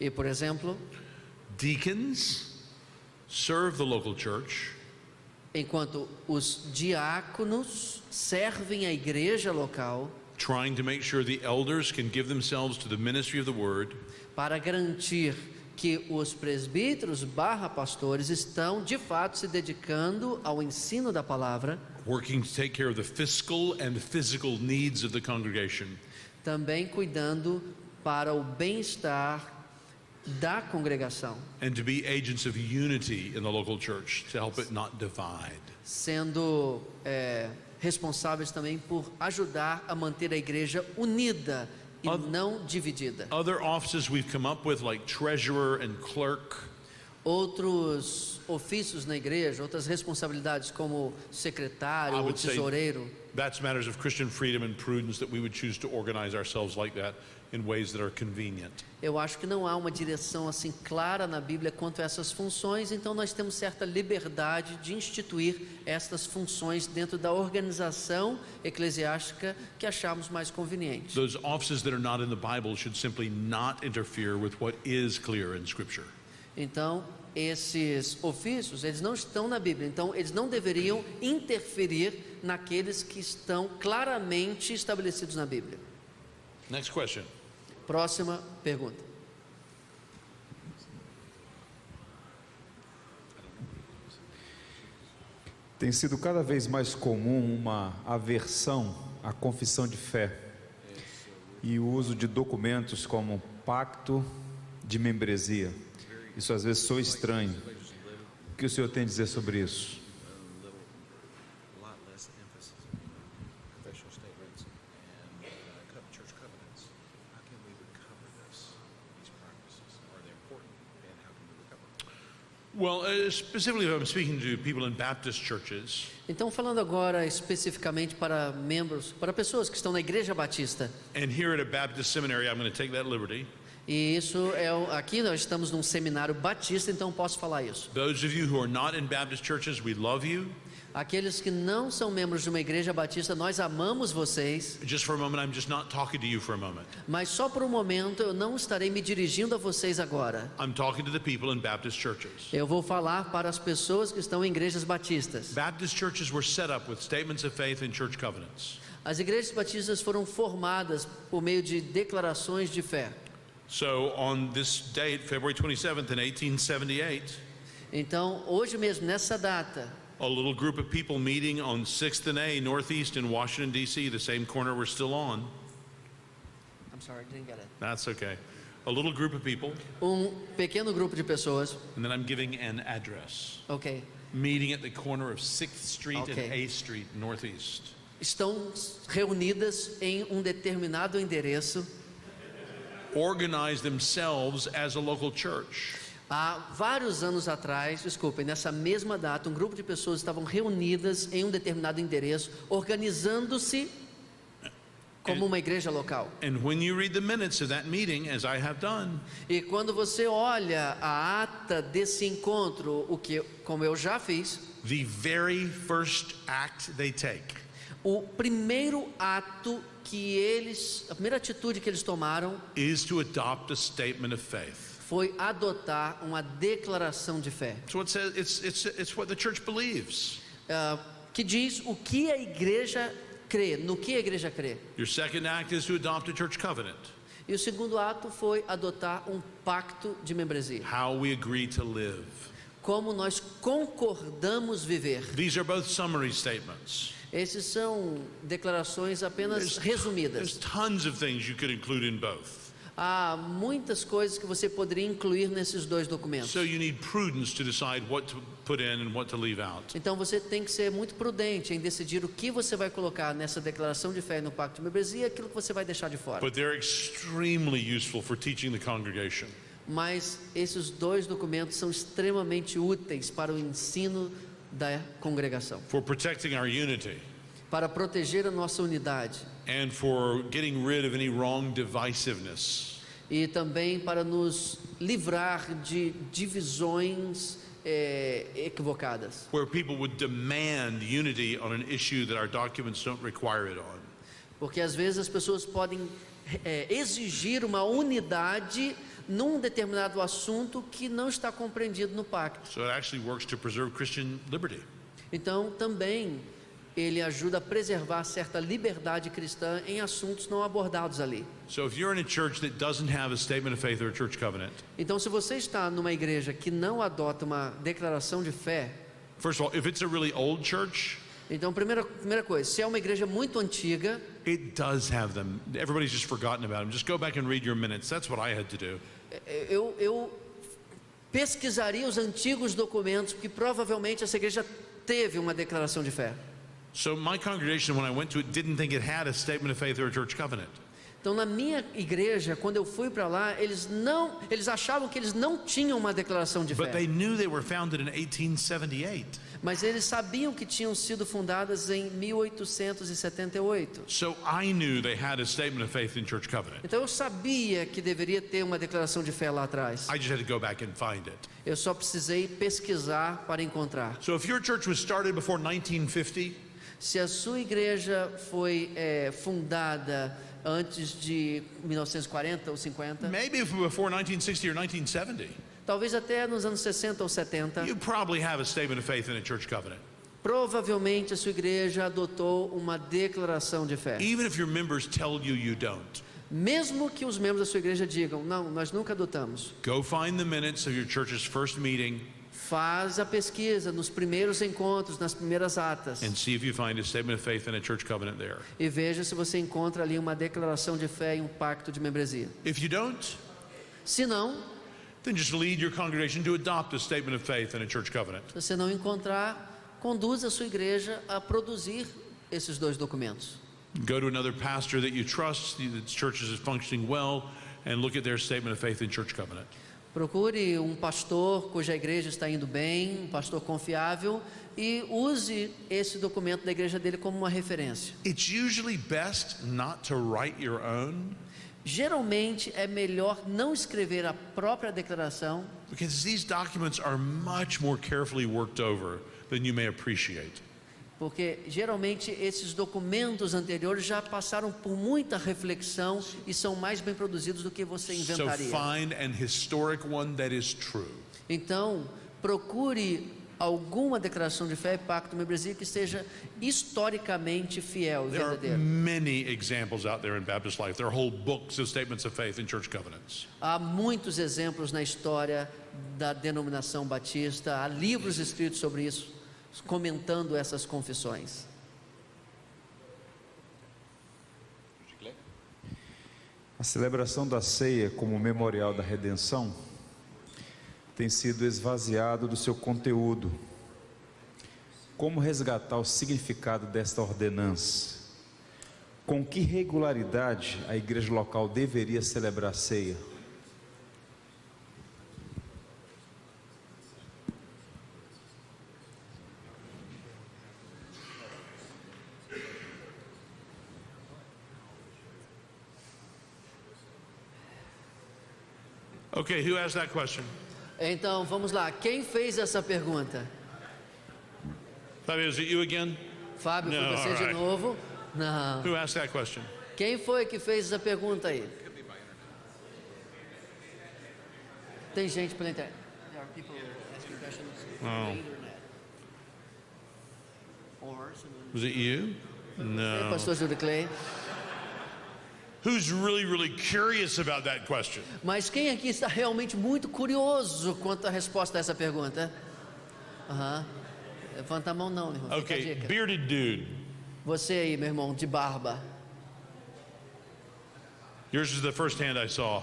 C: e, por exemplo,
B: deacons serve the local church,
C: enquanto os diáconos servem a igreja local
B: trying to make sure the elders can give themselves to the ministry of the word,
C: para garantir que os presbíteros / pastores estão de fato se dedicando ao ensino da palavra,
B: working to take care of the fiscal and physical needs of the congregation.
C: também cuidando para o bem-estar da congregação,
B: And to be agents of unity in the local church to help it not divide.
C: sendo responsáveis também por ajudar a manter a igreja unida e não dividida.
B: Other offices we've come up with, like treasurer and clerk,
C: Outros ofícios na igreja, outras responsabilidades como secretário
B: I
C: ou
B: would say
C: tesoureiro,
B: that's matters of Christian freedom and prudence that we would choose to organize ourselves like that in ways that are convenient.
C: eu acho que não há uma direção assim clara na Bíblia quanto a essas funções, então nós temos certa liberdade de instituir estas funções dentro da organização eclesiástica que acharmos mais conveniente.
B: Those offices that are not in the Bible should simply not interfere with what is clear in Scripture.
C: Então, esses ofícios, eles não estão na Bíblia, então eles não deveriam interferir naqueles que estão claramente estabelecidos na Bíblia.
B: Next question.
C: Próxima pergunta.
D: Tem sido cada vez mais comum uma aversão à confissão de fé e o uso de documentos como pacto de membresia. Isso às vezes soa estranho. O que o senhor tem a dizer sobre isso?
E: A lot less emphasis on confessional statements and church covenants. How can we recover these practices? Are they important, and how can we recover them?
B: Well, specifically, if I'm speaking to people in Baptist churches,
C: Então, falando agora especificamente para membros, para pessoas que estão na Igreja Batista,
B: and here at a Baptist seminary, I'm going to take that liberty.
C: e isso aqui nós estamos num seminário batista, então posso falar isso.
B: Those of you who are not in Baptist churches, we love you.
C: Aqueles que não são membros de uma igreja batista, nós amamos vocês,
B: Just for a moment, I'm just not talking to you for a moment.
C: mas só por um momento eu não estarei me dirigindo a vocês agora.
B: I'm talking to the people in Baptist churches.
C: Eu vou falar para as pessoas que estão em igrejas batistas.
B: Baptist churches were set up with statements of faith and church covenants.
C: As igrejas batistas foram formadas por meio de declarações de fé.
B: So on this date, February 27th in 1878,
C: Então, hoje mesmo, nessa data,
B: a little group of people meeting on 6th and A Northeast in Washington, D.C., the same corner we're still on.
C: I'm sorry, I didn't get it.
B: That's okay. A little group of people,
C: Pequeno grupo de pessoas,
B: and then I'm giving an address.
C: ok,
B: Meeting at the corner of 6th Street and
C: Okay.
B: A Street Northeast.
C: estão reunidas em um determinado endereço.
B: Organize themselves as a local church.
C: Há vários anos atrás, desculpem, nessa mesma data, um grupo de pessoas estavam reunidas em um determinado endereço, organizando-se como uma igreja local.
B: And when you read the minutes of that meeting, as I have done,
C: E quando você olha a ata desse encontro, como eu já fiz,
B: the very first act they take
C: o primeiro ato a primeira atitude que eles tomaram
B: is to adopt a statement of faith.
C: foi adotar uma declaração de fé,
B: So it says it's what the church believes.
C: que diz o que a igreja crê, no que a igreja crê.
B: Your second act is to adopt a church covenant.
C: E o segundo ato foi adotar um pacto de membresia.
B: How we agree to live.
C: Como nós concordamos viver.
B: These are both summary statements.
C: Esses são declarações apenas
B: There's
C: resumidas.
B: tons of things you could include in both.
C: Há muitas coisas que você poderia incluir nesses dois documentos.
B: So you need prudence to decide what to put in and what to leave out.
C: Então você tem que ser muito prudente em decidir o que você vai colocar nessa declaração de fé e no pacto de membresia e aquilo que você vai deixar de fora.
B: But they're extremely useful for teaching the congregation.
C: Mas esses dois documentos são extremamente úteis para o ensino da congregação,
B: For protecting our unity
C: para proteger a nossa unidade
B: and for getting rid of any wrong divisiveness.
C: e também para nos livrar de divisões equivocadas,
B: Where people would demand unity on an issue that our documents don't require it on.
C: porque às vezes as pessoas podem exigir uma unidade num determinado assunto que não está compreendido no pacto.
B: So it actually works to preserve Christian liberty.
C: Então também ele ajuda a preservar certa liberdade cristã em assuntos não abordados ali.
B: So if you're in a church that doesn't have a statement of faith or a church covenant,
C: Então, se você está numa igreja que não adota uma declaração de fé,
B: first of all, if it's a really old church,
C: então primeira coisa, se é uma igreja muito antiga,
B: it does have them. Everybody's just forgotten about them. Just go back and read your minutes. That's what I had to do.
C: eu pesquisaria os antigos documentos, porque provavelmente essa igreja teve uma declaração de fé.
B: So my congregation, when I went to it, didn't think it had a statement of faith or a church covenant.
C: Então, na minha igreja, quando eu fui para lá, eles achavam que eles não tinham uma declaração de
B: But
C: fé.
B: they knew they were founded in 1878.
C: Mas eles sabiam que tinham sido fundadas em 1878.
B: So I knew they had a statement of faith and church covenant.
C: Então eu sabia que deveria ter uma declaração de fé lá atrás.
B: I just had to go back and find it.
C: Eu só precisei pesquisar para encontrar.
B: So if your church was started before 1950,
C: Se a sua igreja foi fundada antes de 1940 ou 50,
B: maybe before 1960 or 1970,
C: talvez até nos anos 60 ou 70,
B: you probably have a statement of faith and a church covenant.
C: provavelmente a sua igreja adotou uma declaração de fé.
B: Even if your members tell you you don't.
C: Mesmo que os membros da sua igreja digam, não, nós nunca adotamos.
B: Go find the minutes of your church's first meeting
C: Faz a pesquisa nos primeiros encontros, nas primeiras atas.
B: and see if you find a statement of faith and a church covenant there.
C: E veja se você encontra ali uma declaração de fé e um pacto de membresia.
B: If you don't,
C: Se não,
B: then just lead your congregation to adopt a statement of faith and a church covenant.
C: se você não encontrar, conduza a sua igreja a produzir esses dois documentos.
B: Go to another pastor that you trust, the church is functioning well, and look at their statement of faith and church covenant.
C: Procure um pastor cuja igreja está indo bem, um pastor confiável, e use esse documento da igreja dele como uma referência.
B: It's usually best not to write your own,
C: Geralmente é melhor não escrever a própria declaração,
B: because these documents are much more carefully worked over than you may appreciate.
C: porque geralmente esses documentos anteriores já passaram por muita reflexão e são mais bem produzidos do que você
B: So
C: inventaria.
B: find an historic one that is true.
C: Então, procure alguma declaração de fé e pacto, membresia que seja historicamente fiel e
B: There are
C: verdadeira.
B: many examples out there in Baptist life. There are whole books of statements of faith and church covenants.
C: Há muitos exemplos na história da denominação batista, há livros escritos sobre isso, comentando essas confissões.
D: A celebração da ceia como memorial da redenção tem sido esvaziado do seu conteúdo. Como resgatar o significado desta ordenança? Com que regularidade a igreja local deveria celebrar a ceia?
B: Okay, who asked that question?
C: Então, vamos lá, quem fez essa pergunta?
B: Fabio, is it you again?
C: Fábio,
B: Não,
C: foi você de
B: alright.
C: novo? Não.
B: Who asked that question?
C: Quem foi que fez essa pergunta aí? Tem gente pela internet. There are people asking questions on the internet. Or someone-
B: Was it you?
C: Ei,
B: No.
C: pastor Júlio Clay.
B: Who's really curious about that question?
C: Mas quem aqui está realmente muito curioso quanto à resposta a essa pergunta? Aham. Levanta a mão não, meu irmão. Fica a
B: Okay,
C: dica.
B: bearded dude.
C: Você aí, meu irmão, de barba.
B: Yours is the first hand I saw.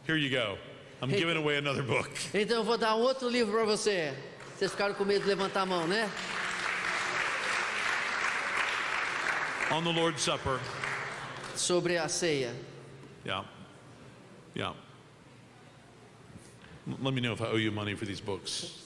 B: Here you go. I'm giving away another book.
C: Então eu vou dar outro livro para você. Vocês ficaram com medo de levantar a mão, né?
B: On the Lord's Supper.
C: Sobre a ceia.
B: Yeah. Yeah. Let me know if I owe you money for these books.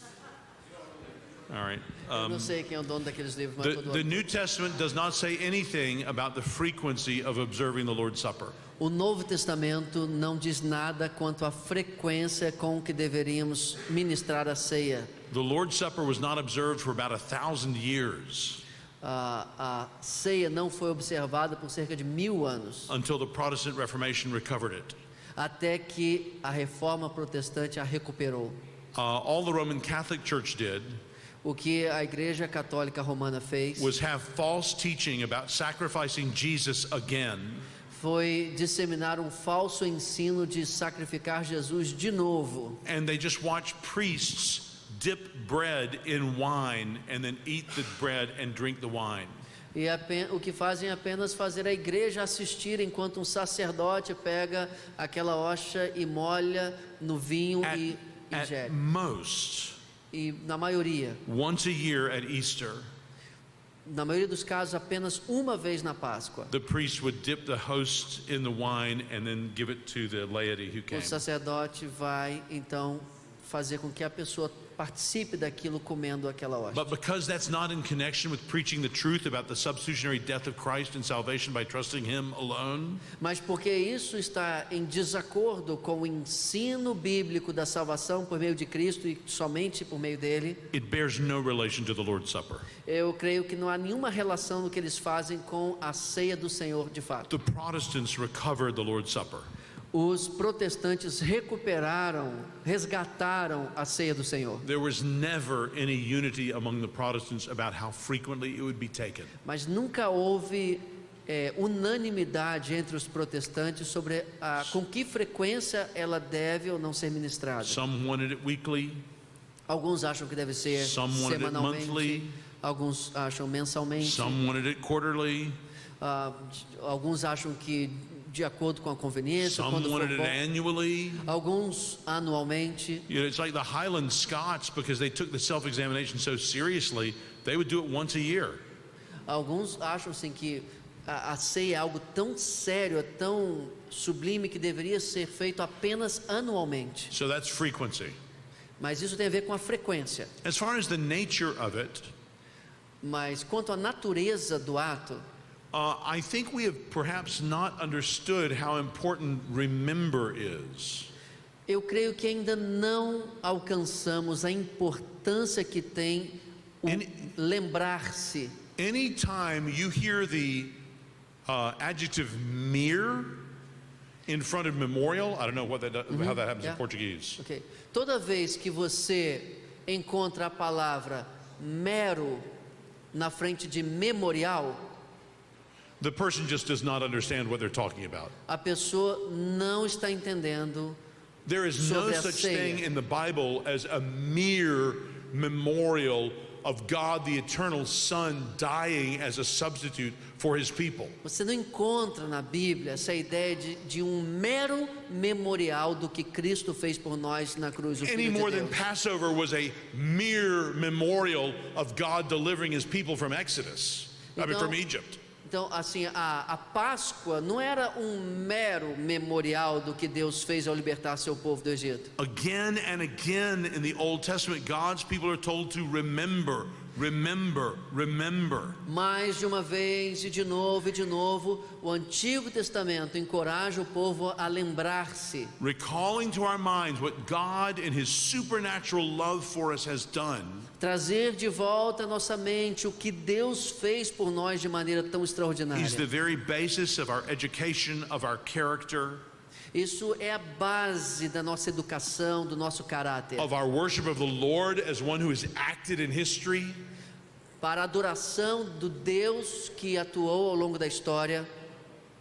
B: All right.
C: Eu não sei quem é o dono daqueles livros, mas
B: The,
C: todo
B: the New Testament does not say anything about the frequency of observing the Lord's Supper.
C: O Novo Testamento não diz nada quanto à frequência com que deveríamos ministrar a ceia.
B: The Lord's Supper was not observed for about 1,000 years
C: A ceia não foi observada por cerca de 1000 anos,
B: until the Protestant Reformation recovered it.
C: até que a Reforma Protestante a recuperou.
B: All the Roman Catholic Church did
C: O que a Igreja Católica Romana fez
B: was have false teaching about sacrificing Jesus again
C: foi disseminar um falso ensino de sacrificar Jesus de novo.
B: and they just watch priests dip bread in wine and then eat the bread and drink the wine.
C: E o que fazem é apenas fazer a igreja assistir enquanto um sacerdote pega aquela hoxa e molha no vinho e
B: At
C: ingere.
B: most,
C: E na maioria
B: once a year at Easter,
C: dos casos, apenas uma vez na Páscoa,
B: the priest would dip the host in the wine and then give it to the laity who
C: o
B: came.
C: sacerdote vai então fazer com que a pessoa participe daquilo comendo aquela hóstia.
B: But because that's not in connection with preaching the truth about the substitutionary death of Christ and salvation by trusting Him alone,
C: Mas porque isso está em desacordo com o ensino bíblico da salvação por meio de Cristo e somente por meio dele,
B: it bears no relation to the Lord's Supper.
C: eu creio que não há nenhuma relação no que eles fazem com a ceia do Senhor de fato.
B: The Protestants recovered the Lord's Supper.
C: Os protestantes resgataram a ceia do Senhor,
B: There was never any unity among the Protestants about how frequently it would be taken.
C: mas nunca houve unanimidade entre os protestantes sobre com que frequência ela deve ou não ser ministrada.
B: Some wanted it weekly,
C: Alguns acham que deve ser
B: Some wanted it
C: semanalmente,
B: monthly.
C: alguns acham mensalmente,
B: some wanted it quarterly,
C: alguns acham que de acordo com a conveniência,
B: some
C: quando for
B: wanted it
C: bom,
B: annually.
C: alguns anualmente.
B: You know, it's like the Highland Scots, because they took the self-examination so seriously, they would do it once a year.
C: Alguns acham assim que a ceia é algo tão sério, é tão sublime que deveria ser feito apenas anualmente.
B: So that's frequency.
C: Mas isso tem a ver com a frequência.
B: As far as the nature of it,
C: Mas quanto à natureza do ato,
B: I think we have perhaps not understood how important remember is.
C: eu creio que ainda não alcançamos a importância que tem o lembrar-se.
B: Anytime you hear the adjective mere in front of memorial, I don't know what how that happens
C: yeah.
B: in Portuguese.
C: Ok. Toda vez que você encontra a palavra mero na frente de memorial,
B: The person just does not understand what they're talking about.
C: a pessoa não está entendendo.
B: There is no
C: Sobre a
B: such
C: ceia.
B: thing in the Bible as a mere memorial of God the eternal Son dying as a substitute for his people.
C: Você não encontra na Bíblia essa ideia de um mero memorial do que Cristo fez por nós na cruz, o
B: Any
C: Filho
B: more
C: de
B: than
C: Deus.
B: Passover was a mere memorial of God delivering his people from Exodus, from Egypt.
C: Então, assim, a Páscoa não era um mero memorial do que Deus fez ao libertar seu povo do Egito.
B: Again and again in the Old Testament, God's people are told to remember, remember, remember.
C: Mais de uma vez e de novo, o Antigo Testamento encoraja o povo a lembrar-se,
B: Recalling to our minds what God in his supernatural love for us has done.
C: trazer de volta à nossa mente o que Deus fez por nós de maneira tão extraordinária.
B: He's the very basis of our education, of our character,
C: Isso é a base da nossa educação, do nosso caráter.
B: of our worship of the Lord as one who has acted in history.
C: Para a adoração do Deus que atuou ao longo da história.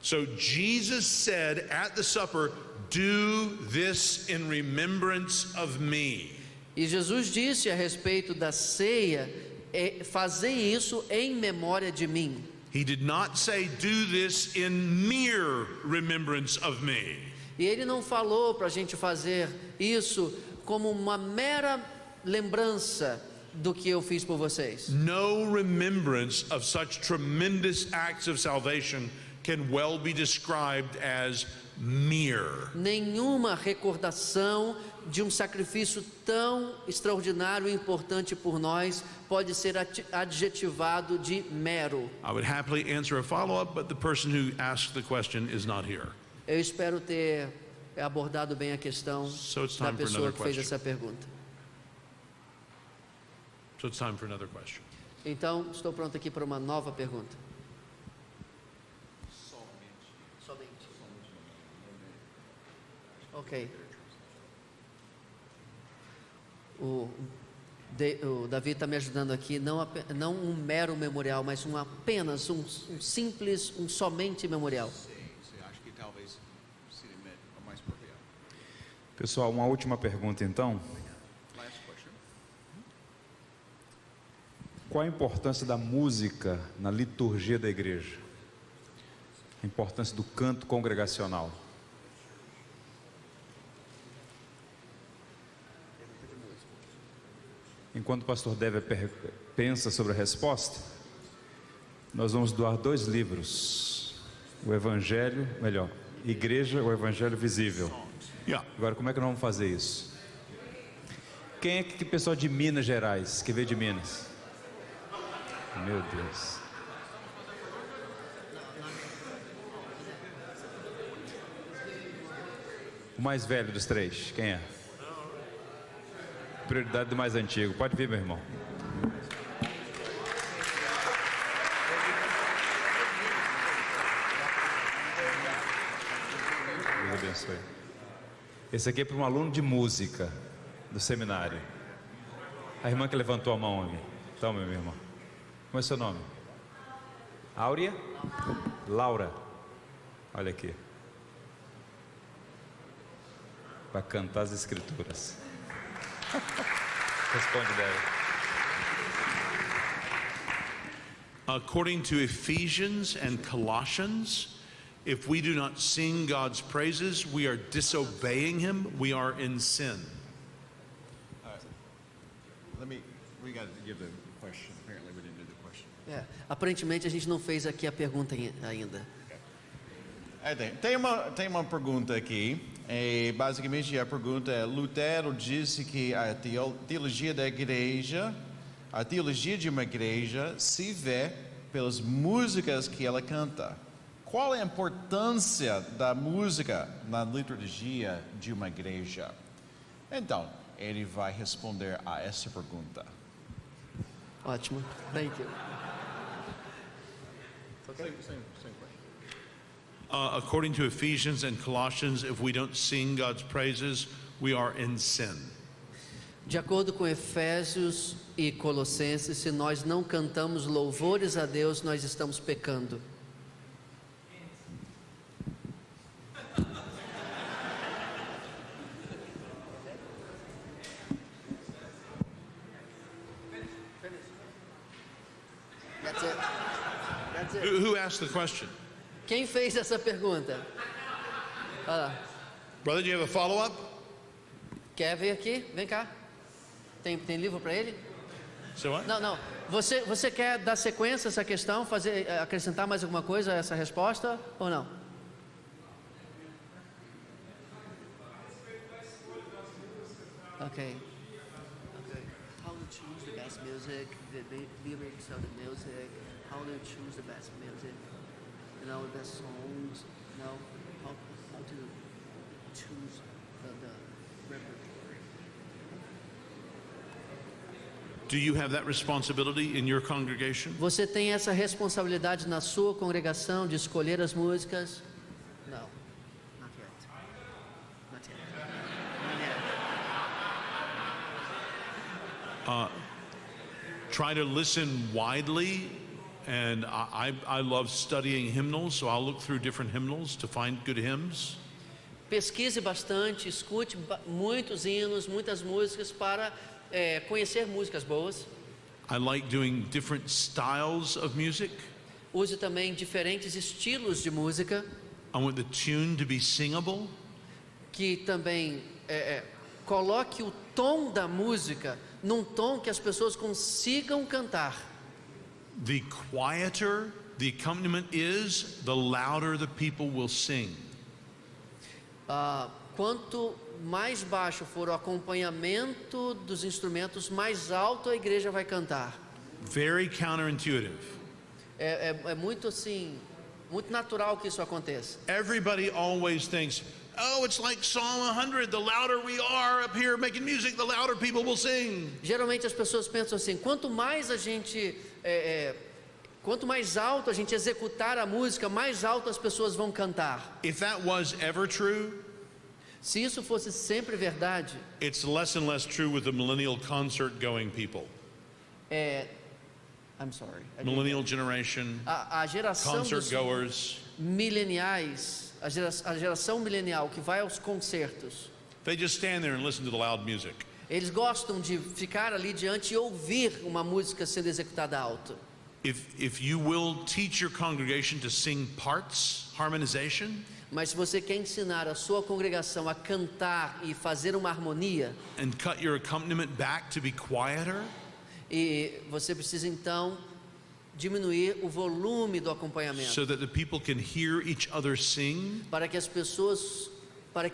B: So Jesus said at the supper, "Do this in remembrance of me."
C: E Jesus disse a respeito da ceia, fazei isso em memória de mim.
B: He did not say, "Do this in mere remembrance of me."
C: E ele não falou para a gente fazer isso como uma mera lembrança do que eu fiz por vocês.
B: No remembrance of such tremendous acts of salvation can well be described as mere.
C: Nenhuma recordação de um sacrifício tão extraordinário e importante por nós pode ser adjetivado de mero.
B: I would happily answer a follow-up, but the person who asked the question is not here.
C: Eu espero ter abordado bem a questão
B: So it's
C: da
B: time for
C: pessoa
B: another
C: que fez
B: question.
C: essa pergunta.
B: So it's time for another question.
C: Então, estou pronto aqui para uma nova pergunta. Somente. Ok. O Davi está me ajudando aqui, não um mero memorial, mas apenas um simples, um somente memorial.
E: Acho que talvez seria mais apropriado.
D: Pessoal, uma última pergunta então.
E: Last question.
D: Qual a importância da música na liturgia da igreja? A importância do canto congregacional. Enquanto o pastor Deve pensa sobre a resposta, nós vamos doar 2 livros. O Evangelho, Igreja, o Evangelho Visível.
B: Yeah.
D: Agora, como é que nós vamos fazer isso? Quem é que pessoal de Minas Gerais, que veio de Minas? Meu Deus. O mais velho dos 3, quem é? Prioridade do mais antigo. Pode vir, meu irmão. Deus abençoe. Esse aqui é para um aluno de música do seminário. A irmã que levantou a mão ali. Toma, meu irmão. Como é seu nome? Áurea? Laura. Olha aqui. Vai cantar as escrituras. Responde, Débora.
B: According to Ephesians and Colossians, if we do not sing God's praises, we are disobeying Him, we are in sin.
E: We got to give the question. Apparently we didn't do the question.
C: Aparentemente a gente não fez aqui a pergunta ainda.
E: Tem uma pergunta aqui. Basicamente a pergunta é: Lutero disse que a teologia da igreja, a teologia de uma igreja se vê pelas músicas que ela canta. Qual é a importância da música na liturgia de uma igreja? Então, ele vai responder a essa pergunta.
C: Ótimo. Thank you.
B: According to Ephesians and Colossians, if we don't sing God's praises, we are in sin.
C: De acordo com Efésios e Colossenses, se nós não cantamos louvores a Deus, nós estamos pecando. That's it. That's it.
B: Who asked the question?
C: Quem fez essa pergunta?
B: Brother, do you have a follow-up?
C: Quer vir aqui? Vem cá. Tem livro para ele?
B: So what?
C: Não. Você quer dar sequência a essa questão, acrescentar mais alguma coisa a essa resposta ou não? Ok. How to choose the best music, the lyrics of the music, how to choose the best music, the best songs, how to choose the repertoire.
B: Do you have that responsibility in your congregation?
C: Você tem essa responsabilidade na sua congregação de escolher as músicas? Não. Not yet. Not yet.
B: Try to listen widely, and I love studying hymnals, so I'll look through different hymnals to find good hymns.
C: Pesquise bastante, escute muitos hinos, muitas músicas para conhecer músicas boas.
B: I like doing different styles of music.
C: Use também diferentes estilos de música,
B: I want the tune to be singable.
C: que também coloque o tom da música num tom que as pessoas consigam cantar.
B: The quieter the accompaniment is, the louder the people will sing.
C: Quanto mais baixo for o acompanhamento dos instrumentos, mais alto a igreja vai cantar.
B: Very counterintuitive.
C: É muito assim, muito natural que isso aconteça.
B: Everybody always thinks, oh, it's like Psalm 100. The louder we are up here making music, the louder people will sing.
C: Geralmente as pessoas pensam assim: quanto mais alto a gente executar a música, mais alto as pessoas vão cantar.
B: If that was ever true,
C: Se isso fosse sempre verdade,
B: it's less and less true with the millennial concert-going people.
C: I'm sorry.
B: Millennial generation,
C: A geração dos
B: concert-goers,
C: mileniais, a geração milenial que vai aos concertos,
B: they just stand there and listen to the loud music.
C: eles gostam de ficar ali diante e ouvir uma música sendo executada alto.
B: If you will teach your congregation to sing parts, harmonization,
C: Mas se você quer ensinar a sua congregação a cantar e fazer uma harmonia,
B: and cut your accompaniment back to be quieter,
C: e você precisa então diminuir o volume do acompanhamento,
B: so that the people can hear each other sing,
C: para que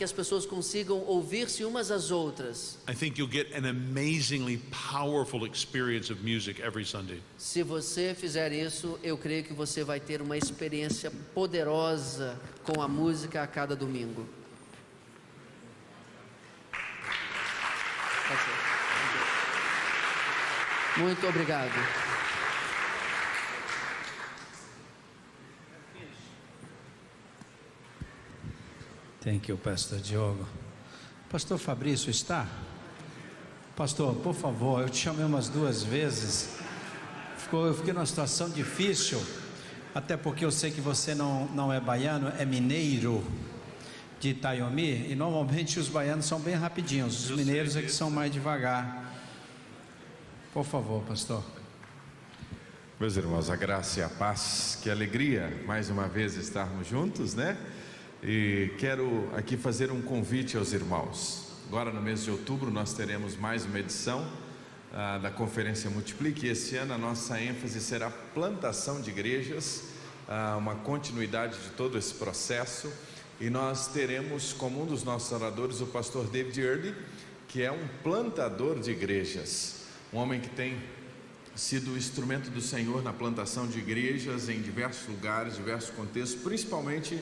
C: as pessoas consigam ouvir-se umas às outras.
B: I think you'll get an amazingly powerful experience of music every Sunday.
C: Se você fizer isso, eu creio que você vai ter uma experiência poderosa com a música a cada domingo. Muito obrigado.
F: Thank you, Pastor Diogo. Pastor Fabrício está? Pastor, por favor, eu te chamei umas 2 vezes. Eu fiquei numa situação difícil, até porque eu sei que você não é baiano, é mineiro de Itaiomi, e normalmente os baianos são bem rapidinhos, os mineiros é que são mais devagar. Por favor, pastor.
G: Meus irmãos, a graça e a paz, que alegria mais uma vez estarmos juntos, né? E quero aqui fazer um convite aos irmãos. Agora no mês de outubro nós teremos mais uma edição da Conferência Multiplique. Esse ano a nossa ênfase será plantação de igrejas, uma continuidade de todo esse processo, e nós teremos como um dos nossos oradores o pastor David Early, que é um plantador de igrejas, um homem que tem sido instrumento do Senhor na plantação de igrejas em diversos lugares, diversos contextos, principalmente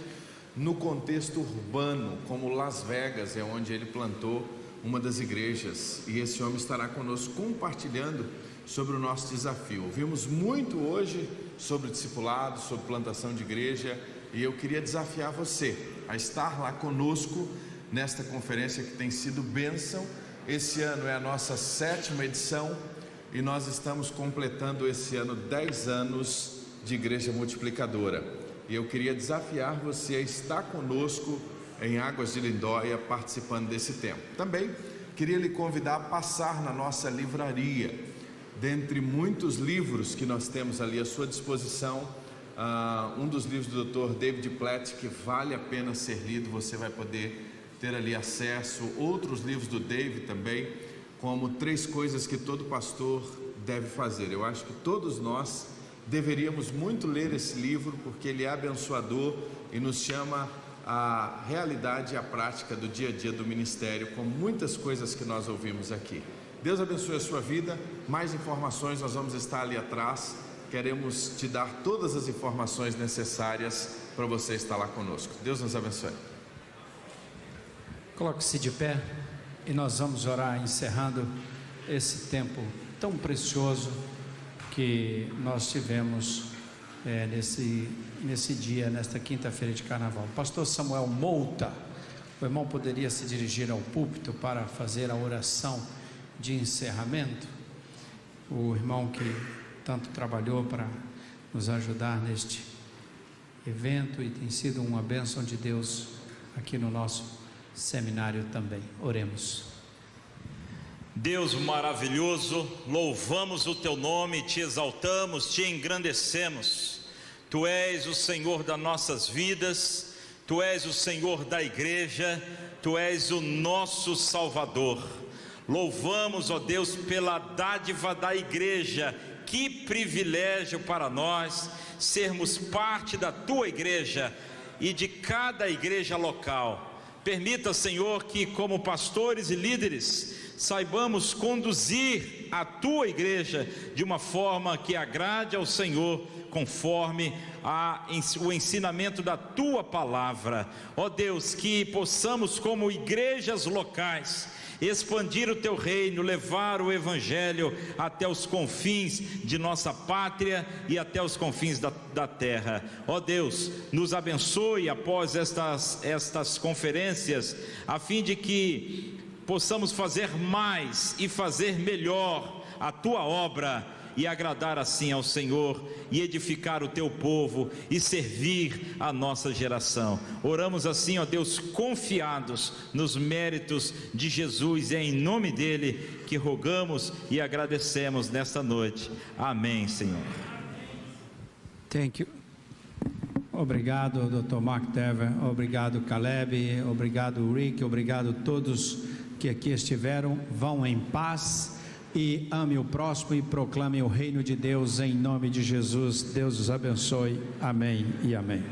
G: no contexto urbano, como Las Vegas é onde ele plantou uma das igrejas, e esse homem estará conosco compartilhando sobre o nosso desafio. Ouvimos muito hoje sobre discipulado, sobre plantação de igreja, e eu queria desafiar você a estar lá conosco nesta conferência que tem sido bênção. Esse ano é a nossa 7ª edição e nós estamos completando esse ano 10 anos de Igreja Multiplicadora, e eu queria desafiar você a estar conosco em Águas de Lindóia, participando desse tempo. Também queria lhe convidar a passar na nossa livraria. Dentre muitos livros que nós temos ali à sua disposição, um dos livros do Dr. David Platt, que vale a pena ser lido, você vai poder ter ali acesso. Outros livros do David também, como 3 coisas que todo pastor deve fazer. Eu acho que todos nós deveríamos muito ler esse livro, porque ele é abençoador e nos chama a realidade e a prática do dia a dia do ministério, com muitas coisas que nós ouvimos aqui. Deus abençoe a sua vida. Mais informações nós vamos estar ali atrás. Queremos te dar todas as informações necessárias para você estar lá conosco. Deus nos abençoe.
F: Coloque-se de pé e nós vamos orar, encerrando esse tempo tão precioso que nós tivemos nesse dia, nesta quinta-feira de carnaval. Pastor Samuel Mouta, o irmão poderia se dirigir ao púlpito para fazer a oração de encerramento? O irmão que tanto trabalhou para nos ajudar neste evento e tem sido uma bênção de Deus aqui no nosso seminário também. Oremos.
H: Deus maravilhoso, louvamos o teu nome, te exaltamos, te engrandecemos. Tu és o Senhor das nossas vidas, tu és o Senhor da igreja, tu és o nosso Salvador. Louvamos, ó Deus, pela dádiva da igreja. Que privilégio para nós sermos parte da tua igreja e de cada igreja local. Permita, Senhor, que como pastores e líderes saibamos conduzir a tua igreja de uma forma que agrade ao Senhor, conforme o ensinamento da tua palavra. Ó Deus, que possamos como igrejas locais expandir o teu reino, levar o evangelho até os confins de nossa pátria e até os confins da terra. Ó Deus, nos abençoe após estas conferências, a fim de que possamos fazer mais e fazer melhor a tua obra e agradar assim ao Senhor e edificar o teu povo e servir a nossa geração. Oramos assim, ó Deus, confiados nos méritos de Jesus, e é em nome dele que rogamos e agradecemos nesta noite. Amém, Senhor.
F: Thank you. Obrigado, Dr. Mark Dever. Obrigado, Caleb. Obrigado, Rick. Obrigado a todos que aqui estiveram. Vão em paz e ame o próximo e proclame o reino de Deus em nome de Jesus. Deus os abençoe. Amém e amém.